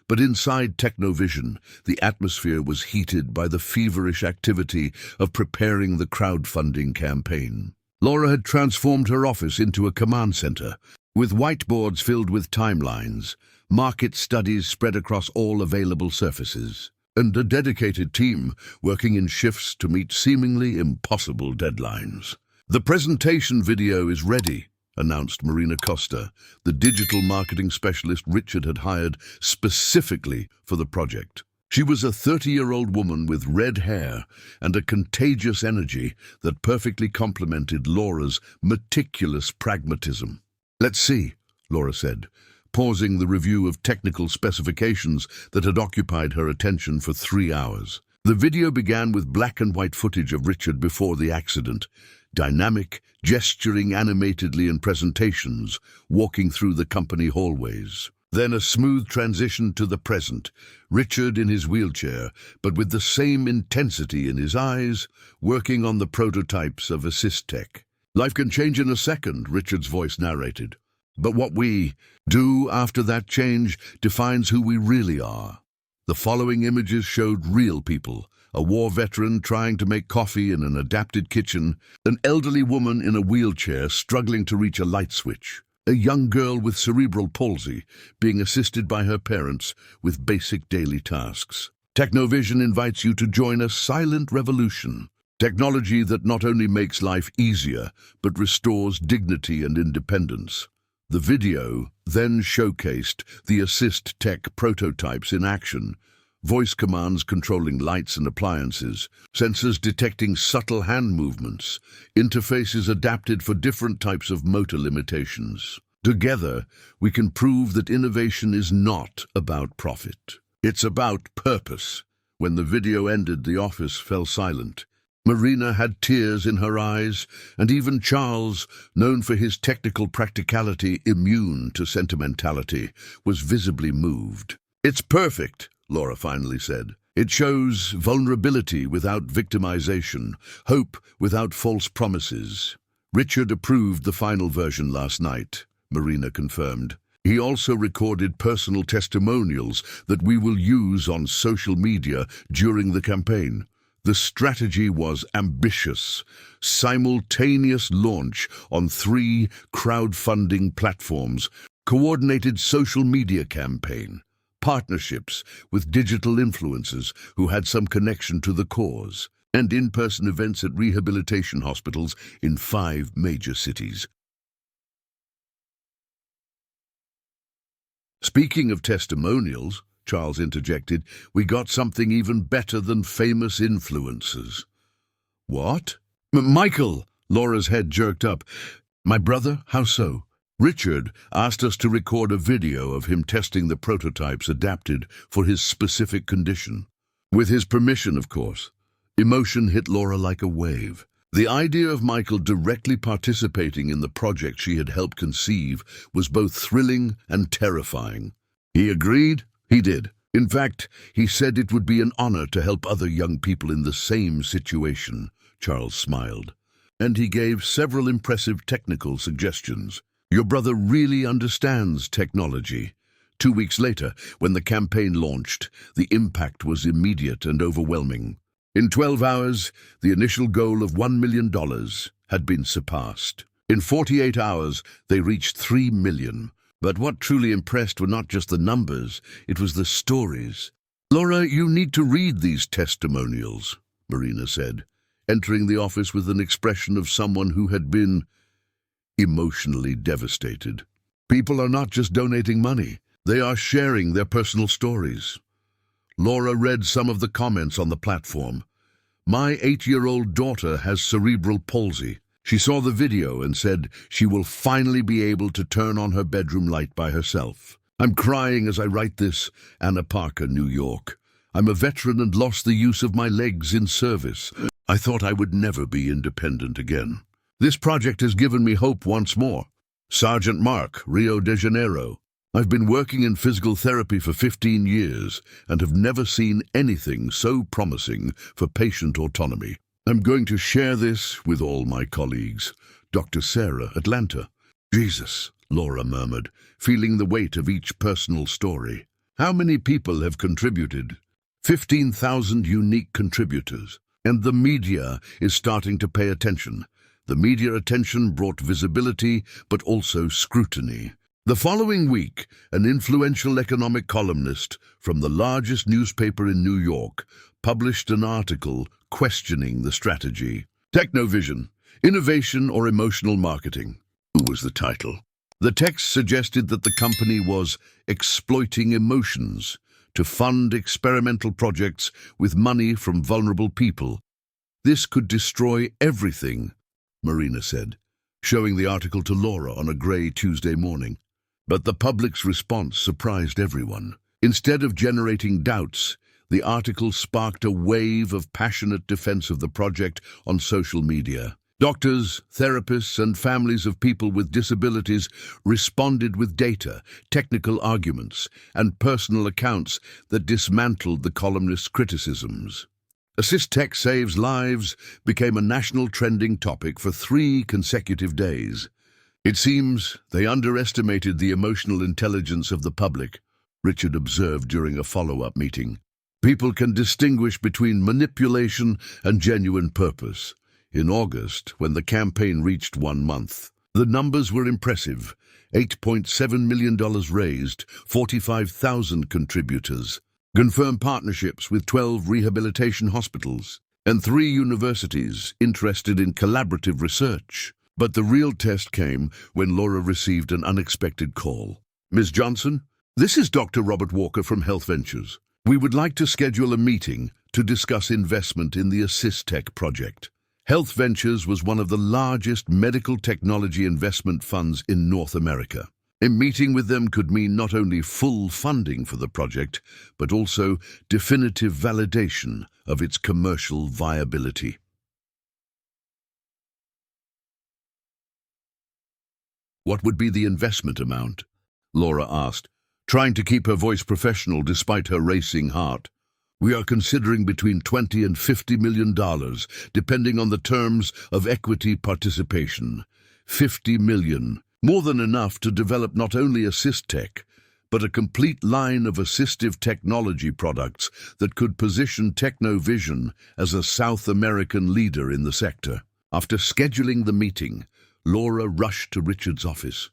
But inside Technovision, the atmosphere was heated by the feverish activity of preparing the crowdfunding campaign. Laura had transformed her office into a command center, with whiteboards filled with timelines, market studies spread across all available surfaces, and a dedicated team working in shifts to meet seemingly impossible deadlines. "The presentation video is ready," announced Marina Costa, the digital marketing specialist Richard had hired specifically for the project. She was a 30-year-old woman with red hair and a contagious energy that perfectly complemented Laura's meticulous pragmatism. "Let's see," Laura said, pausing the review of technical specifications that had occupied her attention for 3 hours. The video began with black and white footage of Richard before the accident, dynamic, gesturing animatedly in presentations, walking through the company hallways. Then a smooth transition to the present, Richard in his wheelchair, but with the same intensity in his eyes, working on the prototypes of Assist Tech. "Life can change in a second," Richard's voice narrated. "But what we do after that change defines who we really are." The following images showed real people: a war veteran trying to make coffee in an adapted kitchen, an elderly woman in a wheelchair struggling to reach a light switch, a young girl with cerebral palsy being assisted by her parents with basic daily tasks. Technovision invites you to join a silent revolution. Technology that not only makes life easier, but restores dignity and independence. The video then showcased the Assist Tech prototypes in action, voice commands controlling lights and appliances, sensors detecting subtle hand movements, interfaces adapted for different types of motor limitations. Together, we can prove that innovation is not about profit. It's about purpose. When the video ended, the office fell silent. Marina had tears in her eyes, and even Charles, known for his technical practicality immune to sentimentality, was visibly moved. "It's perfect," Laura finally said. "It shows vulnerability without victimization, hope without false promises." "Richard approved the final version last night," Marina confirmed. "He also recorded personal testimonials that we will use on social media during the campaign." The strategy was ambitious: simultaneous launch on 3 crowdfunding platforms, coordinated social media campaign, partnerships with digital influencers who had some connection to the cause, and in-person events at rehabilitation hospitals in 5 major cities. "Speaking of testimonials," Charles interjected, "we got something even better than famous influencers." "What?" "Michael!" Laura's head jerked up. "My brother? How so?" "Richard asked us to record a video of him testing the prototypes adapted for his specific condition. With his permission, of course." Emotion hit Laura like a wave. The idea of Michael directly participating in the project she had helped conceive was both thrilling and terrifying. "He agreed?" "He did. In fact, he said it would be an honor to help other young people in the same situation," Charles smiled. "And he gave several impressive technical suggestions. Your brother really understands technology." 2 weeks later, when the campaign launched, the impact was immediate and overwhelming. In 12 hours, the initial goal of $1 million had been surpassed. In 48 hours, they reached 3 million. But what truly impressed were not just the numbers, it was the stories. "Laura, you need to read these testimonials," Marina said, entering the office with an expression of someone who had been emotionally devastated. "People are not just donating money, they are sharing their personal stories." Laura read some of the comments on the platform. "My 8-year-old daughter has cerebral palsy. She saw the video and said she will finally be able to turn on her bedroom light by herself. I'm crying as I write this. Anna Parker, New York. I'm a veteran and lost the use of my legs in service. I thought I would never be independent again. This project has given me hope once more. Sergeant Mark, Rio de Janeiro. I've been working in physical therapy for 15 years and have never seen anything so promising for patient autonomy. I'm going to share this with all my colleagues. Dr. Sarah, Atlanta. Jesus, Laura murmured, feeling the weight of each personal story. How many people have contributed? 15,000 unique contributors. And the media is starting to pay attention. The media attention brought visibility, but also scrutiny. The following week, an influential economic columnist from the largest newspaper in New York published an article questioning the strategy. Technovision, Innovation or Emotional Marketing, was the title. The text suggested that the company was exploiting emotions to fund experimental projects with money from vulnerable people. This could destroy everything, Marina said, showing the article to Laura on a grey Tuesday morning. But the public's response surprised everyone. Instead of generating doubts, the article sparked a wave of passionate defense of the project on social media. Doctors, therapists, and families of people with disabilities responded with data, technical arguments, and personal accounts that dismantled the columnist's criticisms. Assist Tech Saves Lives became a national trending topic for 3 consecutive days. It seems they underestimated the emotional intelligence of the public, Richard observed during a follow-up meeting. People can distinguish between manipulation and genuine purpose. In August, when the campaign reached 1 month, the numbers were impressive. $8.7 million raised, 45,000 contributors, confirmed partnerships with 12 rehabilitation hospitals, and 3 universities interested in collaborative research. But the real test came when Laura received an unexpected call. Ms. Johnson, this is Dr. Robert Walker from Health Ventures. We would like to schedule a meeting to discuss investment in the Assist Tech project. Health Ventures was one of the largest medical technology investment funds in North America. A meeting with them could mean not only full funding for the project, but also definitive validation of its commercial viability. What would be the investment amount? Laura asked, trying to keep her voice professional despite her racing heart. We are considering between $20 and $50 million, depending on the terms of equity participation. $50 million, more than enough to develop not only Assist Tech, but a complete line of assistive technology products that could position Technovision as a South American leader in the sector. After scheduling the meeting, Laura rushed to Richard's office.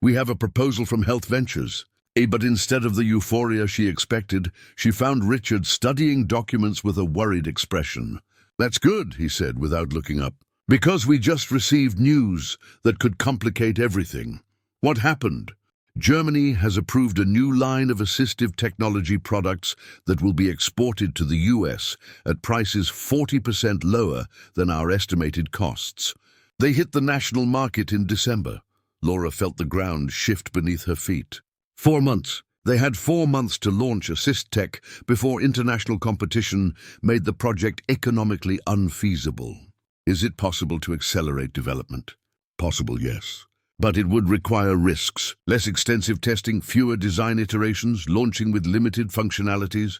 We have a proposal from Health Ventures. But instead of the euphoria she expected, she found Richard studying documents with a worried expression. That's good, he said without looking up, because we just received news that could complicate everything. What happened? Germany has approved a new line of assistive technology products that will be exported to the US at prices 40% lower than our estimated costs. They hit the national market in December. Laura felt the ground shift beneath her feet. 4 months. They had 4 months to launch Assist Tech before international competition made the project economically unfeasible. Is it possible to accelerate development? Possible, yes. But it would require risks, less extensive testing, fewer design iterations, launching with limited functionalities.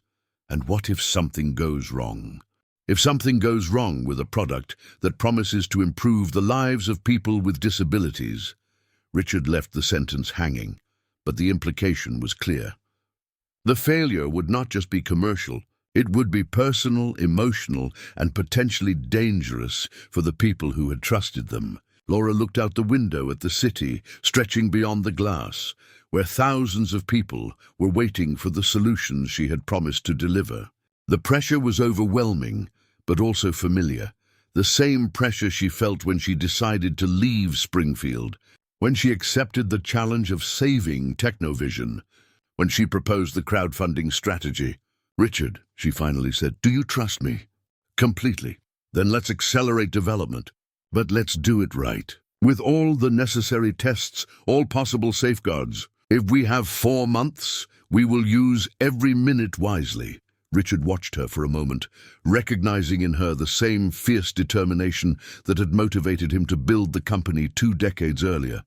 And what if something goes wrong? If something goes wrong with a product that promises to improve the lives of people with disabilities? Richard left the sentence hanging, but the implication was clear. The failure would not just be commercial, it would be personal, emotional, and potentially dangerous for the people who had trusted them. Laura looked out the window at the city, stretching beyond the glass, where thousands of people were waiting for the solutions she had promised to deliver. The pressure was overwhelming, but also familiar. The same pressure she felt when she decided to leave Springfield, when she accepted the challenge of saving Technovision, when she proposed the crowdfunding strategy. Richard, she finally said, do you trust me? Completely. Then let's accelerate development. But let's do it right. With all the necessary tests, all possible safeguards. If we have 4 months, we will use every minute wisely. Richard watched her for a moment, recognizing in her the same fierce determination that had motivated him to build the company 2 decades earlier.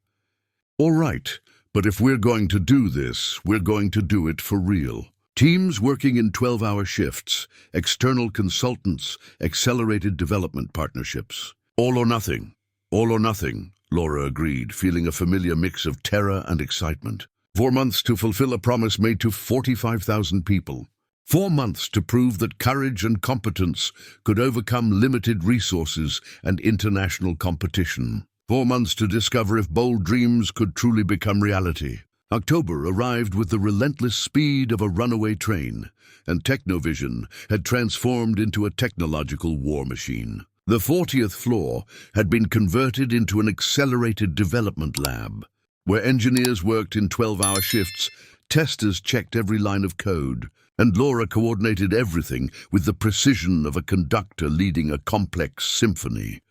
All right, But if we're going to do this, we're going to do it for real. Teams working in 12-hour shifts, external consultants, accelerated development partnerships. All or nothing. All or nothing, Laura agreed, feeling a familiar mix of terror and excitement. 4 months to fulfill a promise made to 45,000 people. 4 months to prove that courage and competence could overcome limited resources and international competition. 4 months to discover if bold dreams could truly become reality. October arrived with the relentless speed of a runaway train, and Technovision had transformed into a technological war machine. The 40th floor had been converted into an accelerated development lab, where engineers worked in 12-hour shifts, testers checked every line of code, and Laura coordinated everything with the precision of a conductor leading a complex symphony.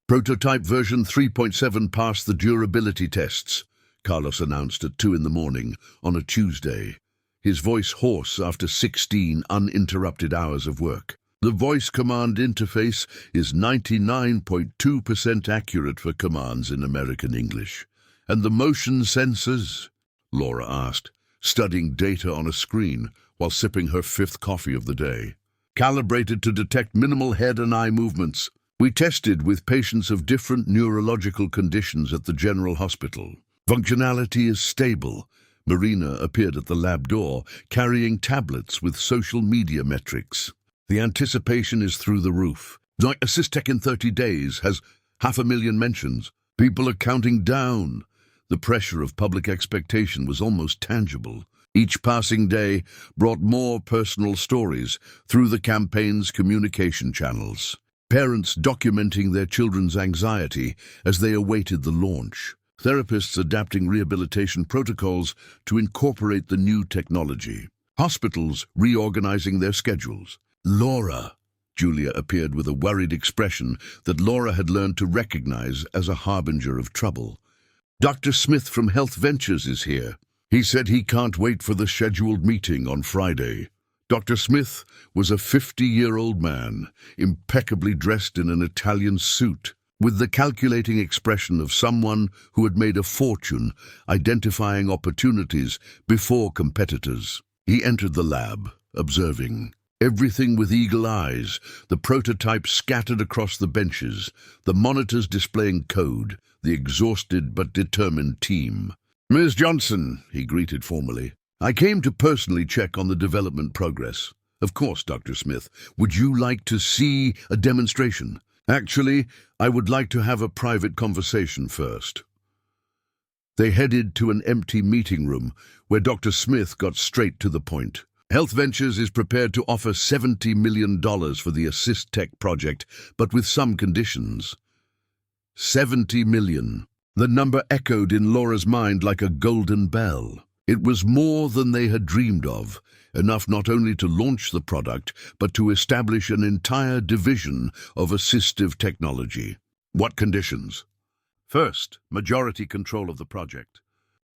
Prototype version 3.7 passed the durability tests, Carlos announced at 2 in the morning on a Tuesday, his voice hoarse after 16 uninterrupted hours of work. The voice command interface is 99.2% accurate for commands in American English. And the motion sensors? Laura asked, studying data on a screen while sipping her 5th coffee of the day. Calibrated to detect minimal head and eye movements. We tested with patients of different neurological conditions at the General Hospital. Functionality is stable. Marina appeared at the lab door, carrying tablets with social media metrics. The anticipation is through the roof. Assist in 30 days has 500,000 mentions. People are counting down. The pressure of public expectation was almost tangible. Each passing day brought more personal stories through the campaign's communication channels. Parents documenting their children's anxiety as they awaited the launch. Therapists adapting rehabilitation protocols to incorporate the new technology. Hospitals reorganizing their schedules. Laura. Julia appeared with a worried expression that Laura had learned to recognize as a harbinger of trouble. Dr. Smith from Health Ventures is here. He said he can't wait for the scheduled meeting on Friday. Dr. Smith was a 50-year-old man, impeccably dressed in an Italian suit, with the calculating expression of someone who had made a fortune identifying opportunities before competitors. He entered the lab, observing everything with eagle eyes, the prototypes scattered across the benches, the monitors displaying code, the exhausted but determined team. "Ms. Johnson," he greeted formally, "I came to personally check on the development progress." "Of course, Dr. Smith. Would you like to see a demonstration?" "Actually, I would like to have a private conversation first." They headed to an empty meeting room where Dr. Smith got straight to the point. Health Ventures is prepared to offer $70 million for the Assist Tech project, but with some conditions. 70 million. The number echoed in Laura's mind like a golden bell. It was more than they had dreamed of, enough not only to launch the product, but to establish an entire division of assistive technology. What conditions? First, majority control of the project.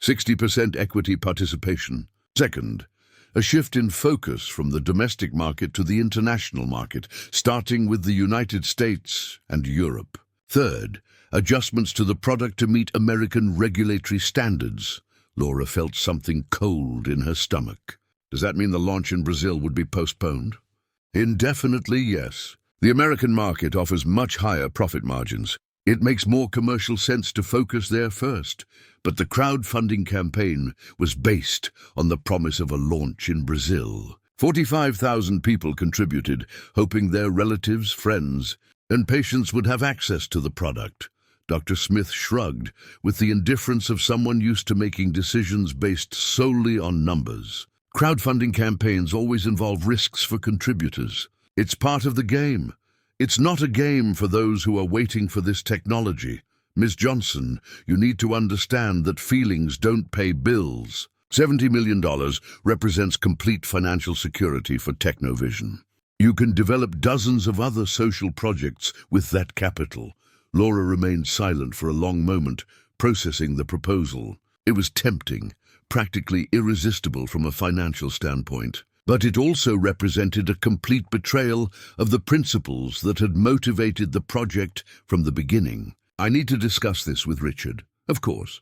60% equity participation. Second, a shift in focus from the domestic market to the international market, starting with the United States and Europe. Third, adjustments to the product to meet American regulatory standards. Laura felt something cold in her stomach. Does that mean the launch in Brazil would be postponed? Indefinitely, yes. The American market offers much higher profit margins. It makes more commercial sense to focus there first, but the crowdfunding campaign was based on the promise of a launch in Brazil. 45,000 people contributed, hoping their relatives, friends, and patients would have access to the product. Dr. Smith shrugged with the indifference of someone used to making decisions based solely on numbers. Crowdfunding campaigns always involve risks for contributors. It's part of the game. It's not a game for those who are waiting for this technology. Ms. Johnson, you need to understand that feelings don't pay bills. $70 million represents complete financial security for Technovision. You can develop dozens of other social projects with that capital. Laura remained silent for a long moment, processing the proposal. It was tempting, practically irresistible from a financial standpoint. But it also represented a complete betrayal of the principles that had motivated the project from the beginning. I need to discuss this with Richard. Of course.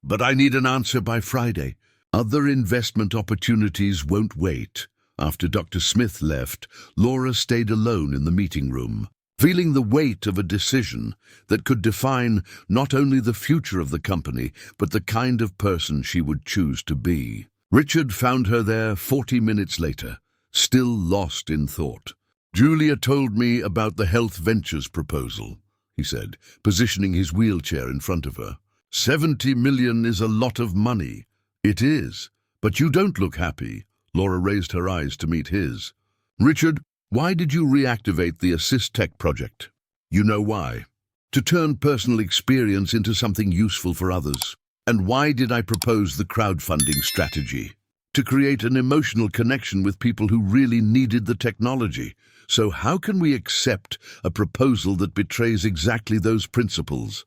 But I need an answer by Friday. Other investment opportunities won't wait. After Dr. Smith left, Laura stayed alone in the meeting room, feeling the weight of a decision that could define not only the future of the company, but the kind of person she would choose to be. Richard found her there 40 minutes later, still lost in thought. "Julia told me about the Health Ventures proposal," he said, positioning his wheelchair in front of her. "70 million is a lot of money." "It is, but you don't look happy." Laura raised her eyes to meet his. "Richard, why did you reactivate the Assist Tech project?" "You know why. To turn personal experience into something useful for others." "And why did I propose the crowdfunding strategy?" "To create an emotional connection with people who really needed the technology. So how can we accept a proposal that betrays exactly those principles?"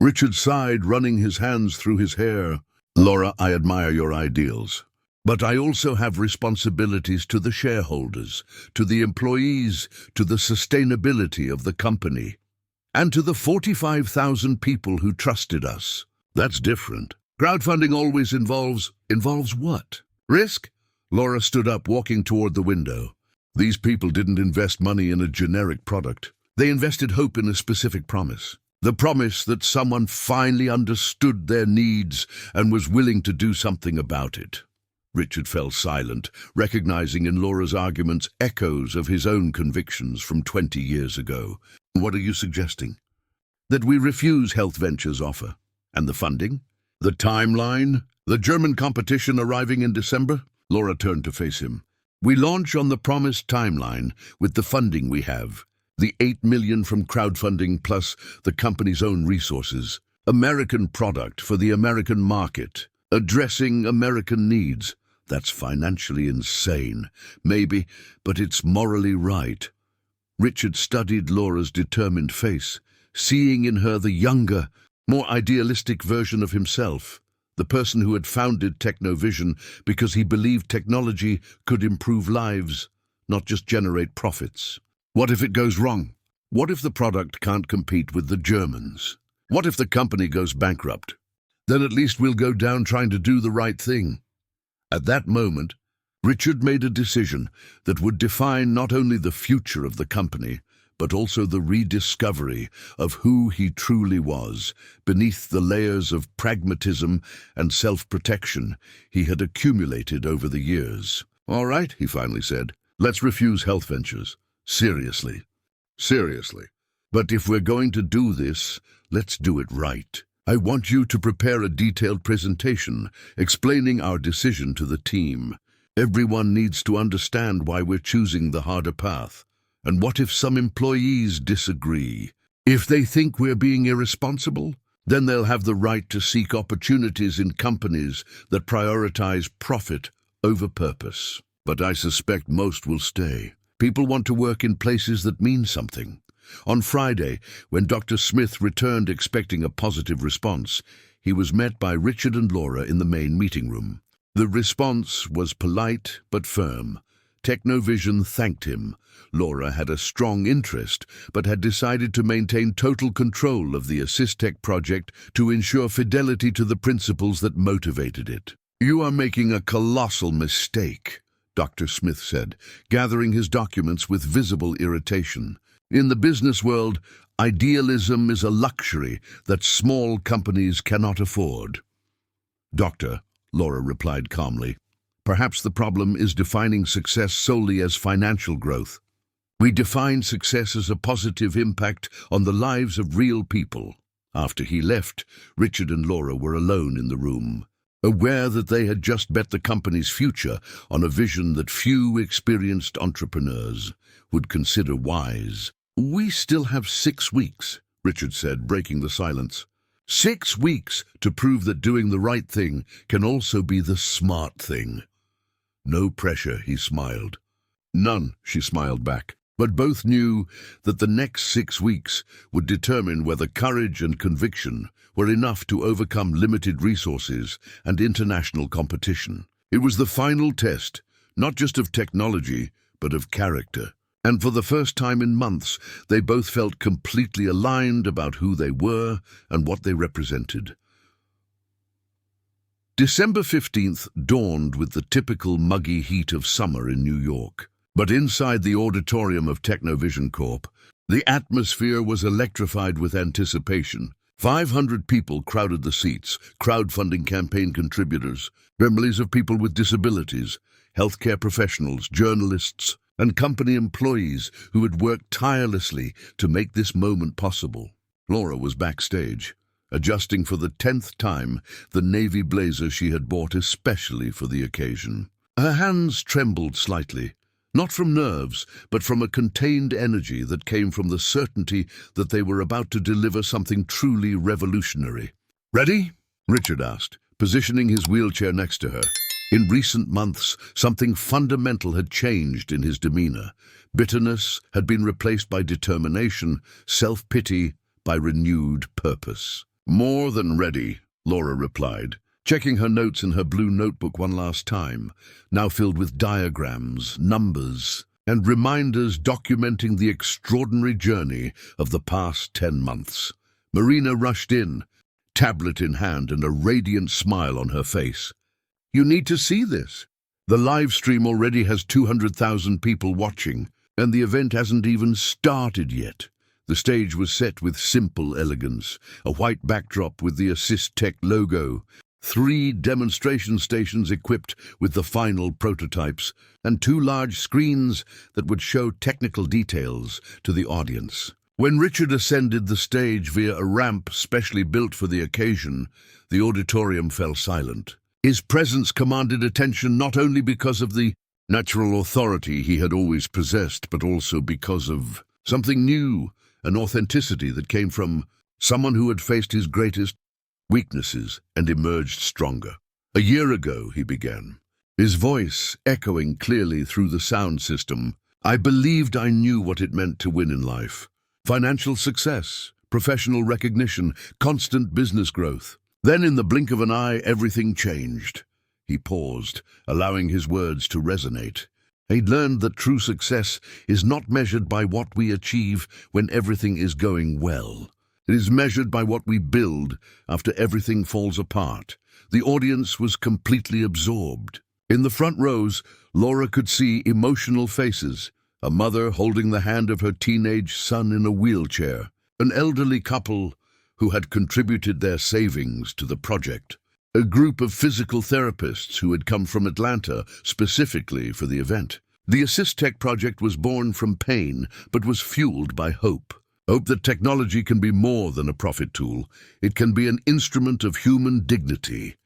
Richard sighed, running his hands through his hair. "Laura, I admire your ideals. But I also have responsibilities to the shareholders, to the employees, to the sustainability of the company, and to the 45,000 people who trusted us. That's different. Crowdfunding always involves what? Risk?" Laura stood up, walking toward the window. "These people didn't invest money in a generic product. They invested hope in a specific promise. The promise that someone finally understood their needs and was willing to do something about it." Richard fell silent, recognizing in Laura's arguments echoes of his own convictions from 20 years ago. "What are you suggesting?" "That we refuse Health Ventures' offer. And the funding? The timeline? The German competition arriving in December?" Laura turned to face him. "We launch on the promised timeline with the funding we have. The 8 million from crowdfunding plus the company's own resources. American product for the American market, addressing American needs. That's financially insane, maybe, but it's morally right." Richard studied Laura's determined face, seeing in her the younger, more idealistic version of himself, the person who had founded Technovision because he believed technology could improve lives, not just generate profits. What if it goes wrong? What if the product can't compete with the Germans? What if the company goes bankrupt? Then at least we'll go down trying to do the right thing. At that moment, Richard made a decision that would define not only the future of the company, but also the rediscovery of who he truly was beneath the layers of pragmatism and self-protection he had accumulated over the years. "All right," he finally said, "let's refuse Health Ventures. Seriously. Seriously. But if we're going to do this, let's do it right. I want you to prepare a detailed presentation explaining our decision to the team. Everyone needs to understand why we're choosing the harder path. And what if some employees disagree? If they think we're being irresponsible, then they'll have the right to seek opportunities in companies that prioritize profit over purpose. But I suspect most will stay. People want to work in places that mean something." On Friday, when Dr. Smith returned expecting a positive response, he was met by Richard and Laura in the main meeting room. The response was polite but firm. Technovision thanked him. Laura had a strong interest, but had decided to maintain total control of the AssistTech project to ensure fidelity to the principles that motivated it. "You are making a colossal mistake," Dr. Smith said, gathering his documents with visible irritation. "In the business world, idealism is a luxury that small companies cannot afford." "Doctor," Laura replied calmly, "perhaps the problem is defining success solely as financial growth. We define success as a positive impact on the lives of real people." After he left, Richard and Laura were alone in the room, aware that they had just bet the company's future on a vision that few experienced entrepreneurs would consider wise. "We still have 6 weeks, Richard said, breaking the silence. 6 weeks to prove that doing the right thing can also be the smart thing. No pressure, he smiled. None, she smiled back. But both knew that the next 6 weeks would determine whether courage and conviction were enough to overcome limited resources and international competition. It was the final test, not just of technology, but of character. And for the first time in months, they both felt completely aligned about who they were and what they represented. December 15th dawned with the typical muggy heat of summer in New York. But inside the auditorium of Technovision Corp, the atmosphere was electrified with anticipation. 500 people crowded the seats, crowdfunding campaign contributors, families of people with disabilities, healthcare professionals, journalists, and company employees who had worked tirelessly to make this moment possible. Laura was backstage, adjusting for the 10th time the navy blazer she had bought especially for the occasion. Her hands trembled slightly, not from nerves, but from a contained energy that came from the certainty that they were about to deliver something truly revolutionary. "Ready?" Richard asked, positioning his wheelchair next to her. In recent months, something fundamental had changed in his demeanor. Bitterness had been replaced by determination, self-pity by renewed purpose. "More than ready," Laura replied, checking her notes in her blue notebook one last time, now filled with diagrams, numbers, and reminders documenting the extraordinary journey of the past 10 months. Marina rushed in, tablet in hand and a radiant smile on her face. "You need to see this. The live stream already has 200,000 people watching, and the event hasn't even started yet." The stage was set with simple elegance, a white backdrop with the Assist Tech logo, 3 demonstration stations equipped with the final prototypes, and 2 large screens that would show technical details to the audience. When Richard ascended the stage via a ramp specially built for the occasion, the auditorium fell silent. His presence commanded attention not only because of the natural authority he had always possessed, but also because of something new, an authenticity that came from someone who had faced his greatest weaknesses and emerged stronger. "A year ago," he began, his voice echoing clearly through the sound system, "I believed I knew what it meant to win in life. Financial success, professional recognition, constant business growth. Then in the blink of an eye, everything changed." He paused, allowing his words to resonate. He'd learned that true success is not measured by what we achieve when everything is going well. It is measured by what we build after everything falls apart. The audience was completely absorbed. In the front rows, Laura could see emotional faces, a mother holding the hand of her teenage son in a wheelchair, an elderly couple who had contributed their savings to the project, a group of physical therapists who had come from Atlanta specifically for the event. The Assist Tech project was born from pain, but was fueled by hope. Hope that technology can be more than a profit tool. It can be an instrument of human dignity.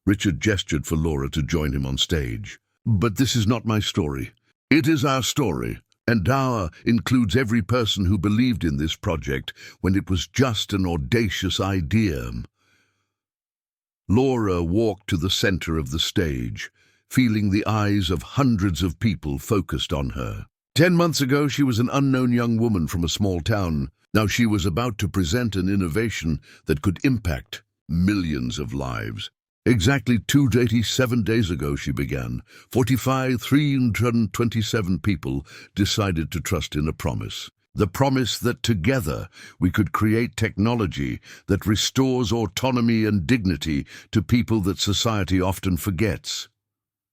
Richard gestured for Laura to join him on stage. "But this is not my story. It is our story. And our includes every person who believed in this project when it was just an audacious idea." Laura walked to the center of the stage, feeling the eyes of hundreds of people focused on her. 10 months ago, she was an unknown young woman from a small town. Now she was about to present an innovation that could impact millions of lives. Exactly 287 days ago, she began. 327 people decided to trust in a promise. The promise that together we could create technology that restores autonomy and dignity to people that society often forgets.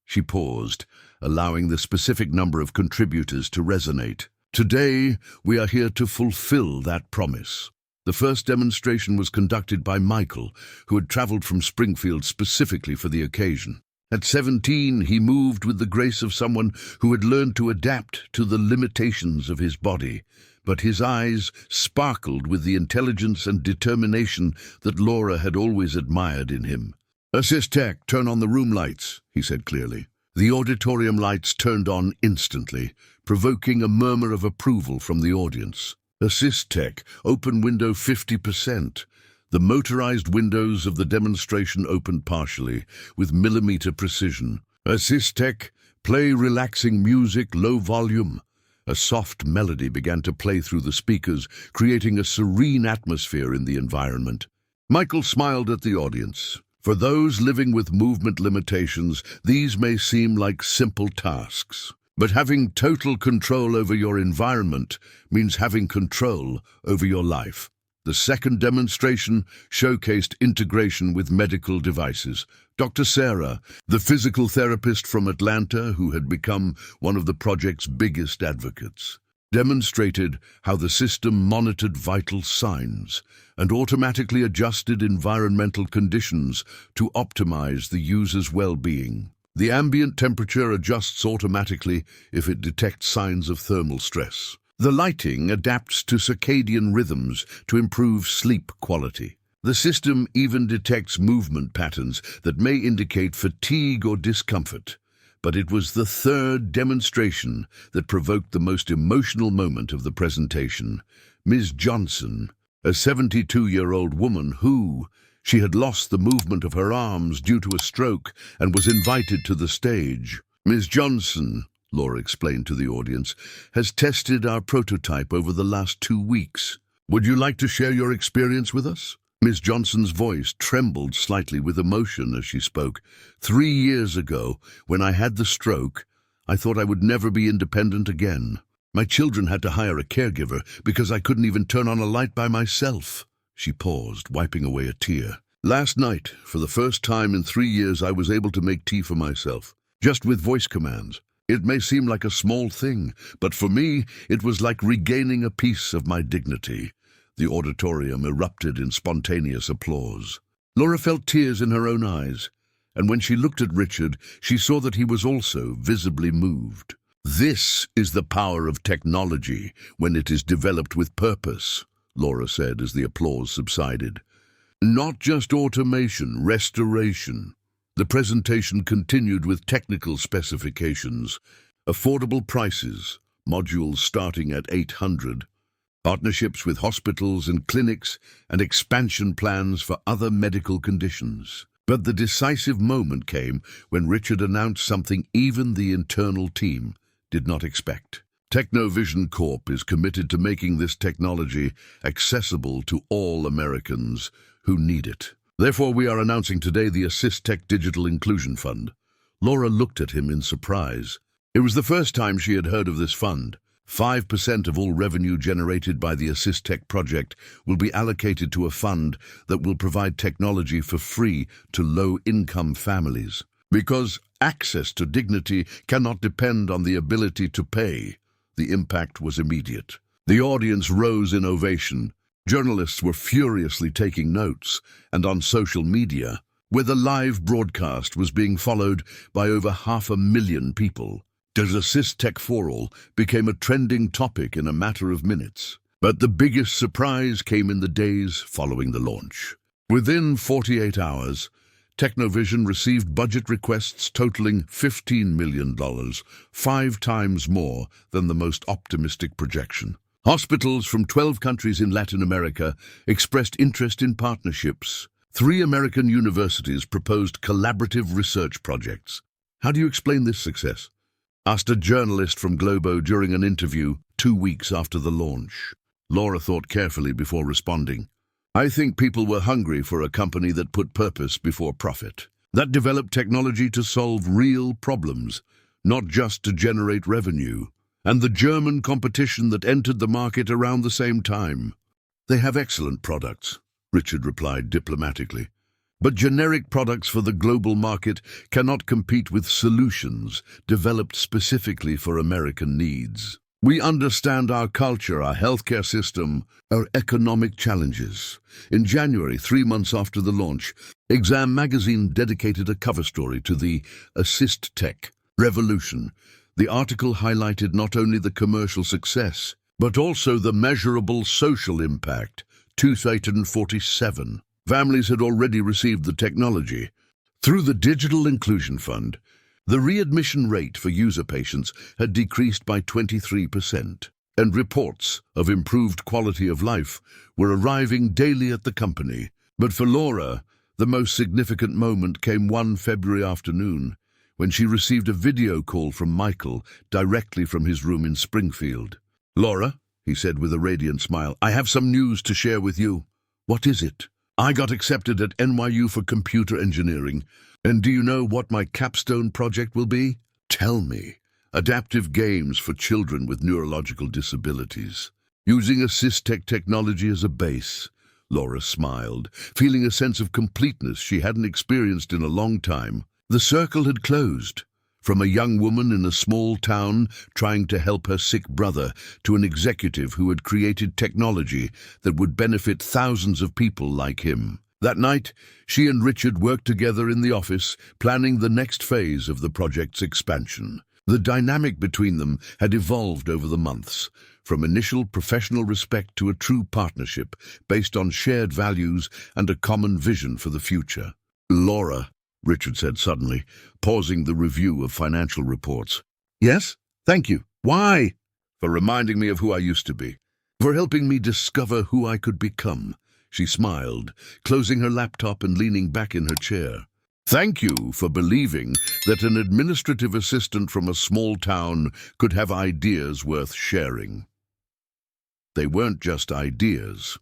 She paused, allowing the specific number of contributors to resonate. "Today, we are here to fulfill that promise." The first demonstration was conducted by Michael, who had traveled from Springfield specifically for the occasion. At 17, he moved with the grace of someone who had learned to adapt to the limitations of his body, but his eyes sparkled with the intelligence and determination that Laura had always admired in him. "Assist Tech, turn on the room lights," he said clearly. The auditorium lights turned on instantly, provoking a murmur of approval from the audience. "Assist Tech, open window 50%. The motorized windows of the demonstration opened partially, with millimeter precision. "Assist Tech, play relaxing music, low volume." A soft melody began to play through the speakers, creating a serene atmosphere in the environment. Michael smiled at the audience. For those living with movement limitations, these may seem like simple tasks. But having total control over your environment means having control over your life. The second demonstration showcased integration with medical devices. Dr. Sarah, the physical therapist from Atlanta who had become one of the project's biggest advocates, demonstrated how the system monitored vital signs and automatically adjusted environmental conditions to optimize the user's well-being. The ambient temperature adjusts automatically if it detects signs of thermal stress. The lighting adapts to circadian rhythms to improve sleep quality. The system even detects movement patterns that may indicate fatigue or discomfort. But it was the third demonstration that provoked the most emotional moment of the presentation. Ms. Johnson, a 72-year-old woman who, she had lost the movement of her arms due to a stroke and was invited to the stage. Ms. Johnson, Laura explained to the audience, has tested our prototype over the last 2 weeks. Would you like to share your experience with us? Ms. Johnson's voice trembled slightly with emotion as she spoke. 3 years ago, when I had the stroke, I thought I would never be independent again. My children had to hire a caregiver because I couldn't even turn on a light by myself. She paused, wiping away a tear. Last night, for the first time in 3 years, I was able to make tea for myself, just with voice commands. It may seem like a small thing, but for me, it was like regaining a piece of my dignity. The auditorium erupted in spontaneous applause. Laura felt tears in her own eyes, and when she looked at Richard, she saw that he was also visibly moved. This is the power of technology when it is developed with purpose, Laura said as the applause subsided. Not just automation, restoration. The presentation continued with technical specifications, affordable prices, modules starting at $800, partnerships with hospitals and clinics, and expansion plans for other medical conditions. But the decisive moment came when Richard announced something even the internal team did not expect. Technovision Corp is committed to making this technology accessible to all Americans who need it. Therefore, we are announcing today the Assist Tech Digital Inclusion Fund. Laura looked at him in surprise. It was the first time she had heard of this fund. 5% of all revenue generated by the Assist Tech project will be allocated to a fund that will provide technology for free to low-income families. Because access to dignity cannot depend on the ability to pay, the impact was immediate. The audience rose in ovation. Journalists were furiously taking notes, and on social media, where the live broadcast was being followed by over 500,000 people, Does Assist Tech for All became a trending topic in a matter of minutes. But the biggest surprise came in the days following the launch. Within 48 hours, Technovision received budget requests totaling $15 million, 5 times more than the most optimistic projection. Hospitals from 12 countries in Latin America expressed interest in partnerships. 3 American universities proposed collaborative research projects. How do you explain this success? Asked a journalist from Globo during an interview 2 weeks after the launch. Laura thought carefully before responding. I think people were hungry for a company that put purpose before profit, that developed technology to solve real problems, not just to generate revenue. And the German competition that entered the market around the same time. They have excellent products, Richard replied diplomatically. But generic products for the global market cannot compete with solutions developed specifically for American needs. We understand our culture, our healthcare system, our economic challenges. In January, 3 months after the launch, Exam magazine dedicated a cover story to the Assist Tech revolution. The article highlighted not only the commercial success, but also the measurable social impact. 247 families had already received the technology. Through the Digital Inclusion Fund, the readmission rate for user patients had decreased by 23%, and reports of improved quality of life were arriving daily at the company. But for Laura, the most significant moment came one February afternoon, when she received a video call from Michael directly from his room in Springfield. Laura, he said with a radiant smile, I have some news to share with you. What is it? I got accepted at NYU for computer engineering. And do you know what my capstone project will be? Tell me. Adaptive games for children with neurological disabilities. Using Assist Tech technology as a base, Laura smiled, feeling a sense of completeness she hadn't experienced in a long time. The circle had closed. From a young woman in a small town trying to help her sick brother to an executive who had created technology that would benefit thousands of people like him. That night, she and Richard worked together in the office, planning the next phase of the project's expansion. The dynamic between them had evolved over the months, from initial professional respect to a true partnership based on shared values and a common vision for the future. "Laura," Richard said suddenly, pausing the review of financial reports. "Yes? Thank you. Why?" "For reminding me of who I used to be. For helping me discover who I could become." She smiled, closing her laptop and leaning back in her chair. "Thank you for believing that an administrative assistant from a small town could have ideas worth sharing." They weren't just ideas.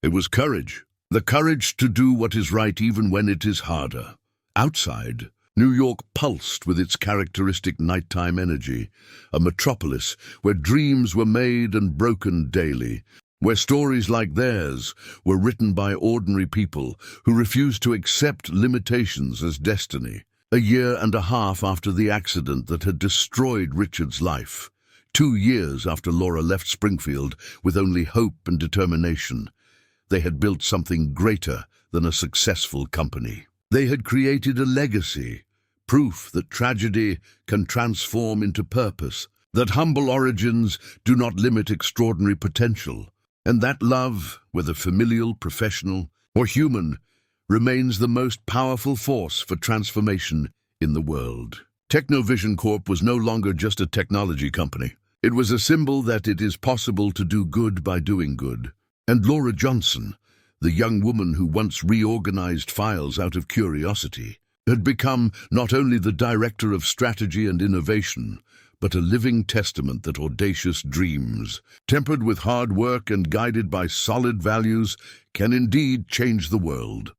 It was courage. The courage to do what is right even when it is harder. Outside, New York pulsed with its characteristic nighttime energy, a metropolis where dreams were made and broken daily, where stories like theirs were written by ordinary people who refused to accept limitations as destiny. A year and a half after the accident that had destroyed Richard's life, 2 years after Laura left Springfield with only hope and determination, they had built something greater than a successful company. They had created a legacy, proof that tragedy can transform into purpose, that humble origins do not limit extraordinary potential, and that love, whether familial, professional, or human, remains the most powerful force for transformation in the world. Technovision Corp was no longer just a technology company. It was a symbol that it is possible to do good by doing good. And Laura Johnson, the young woman who once reorganized files out of curiosity, had become not only the director of strategy and innovation, but a living testament that audacious dreams, tempered with hard work and guided by solid values, can indeed change the world.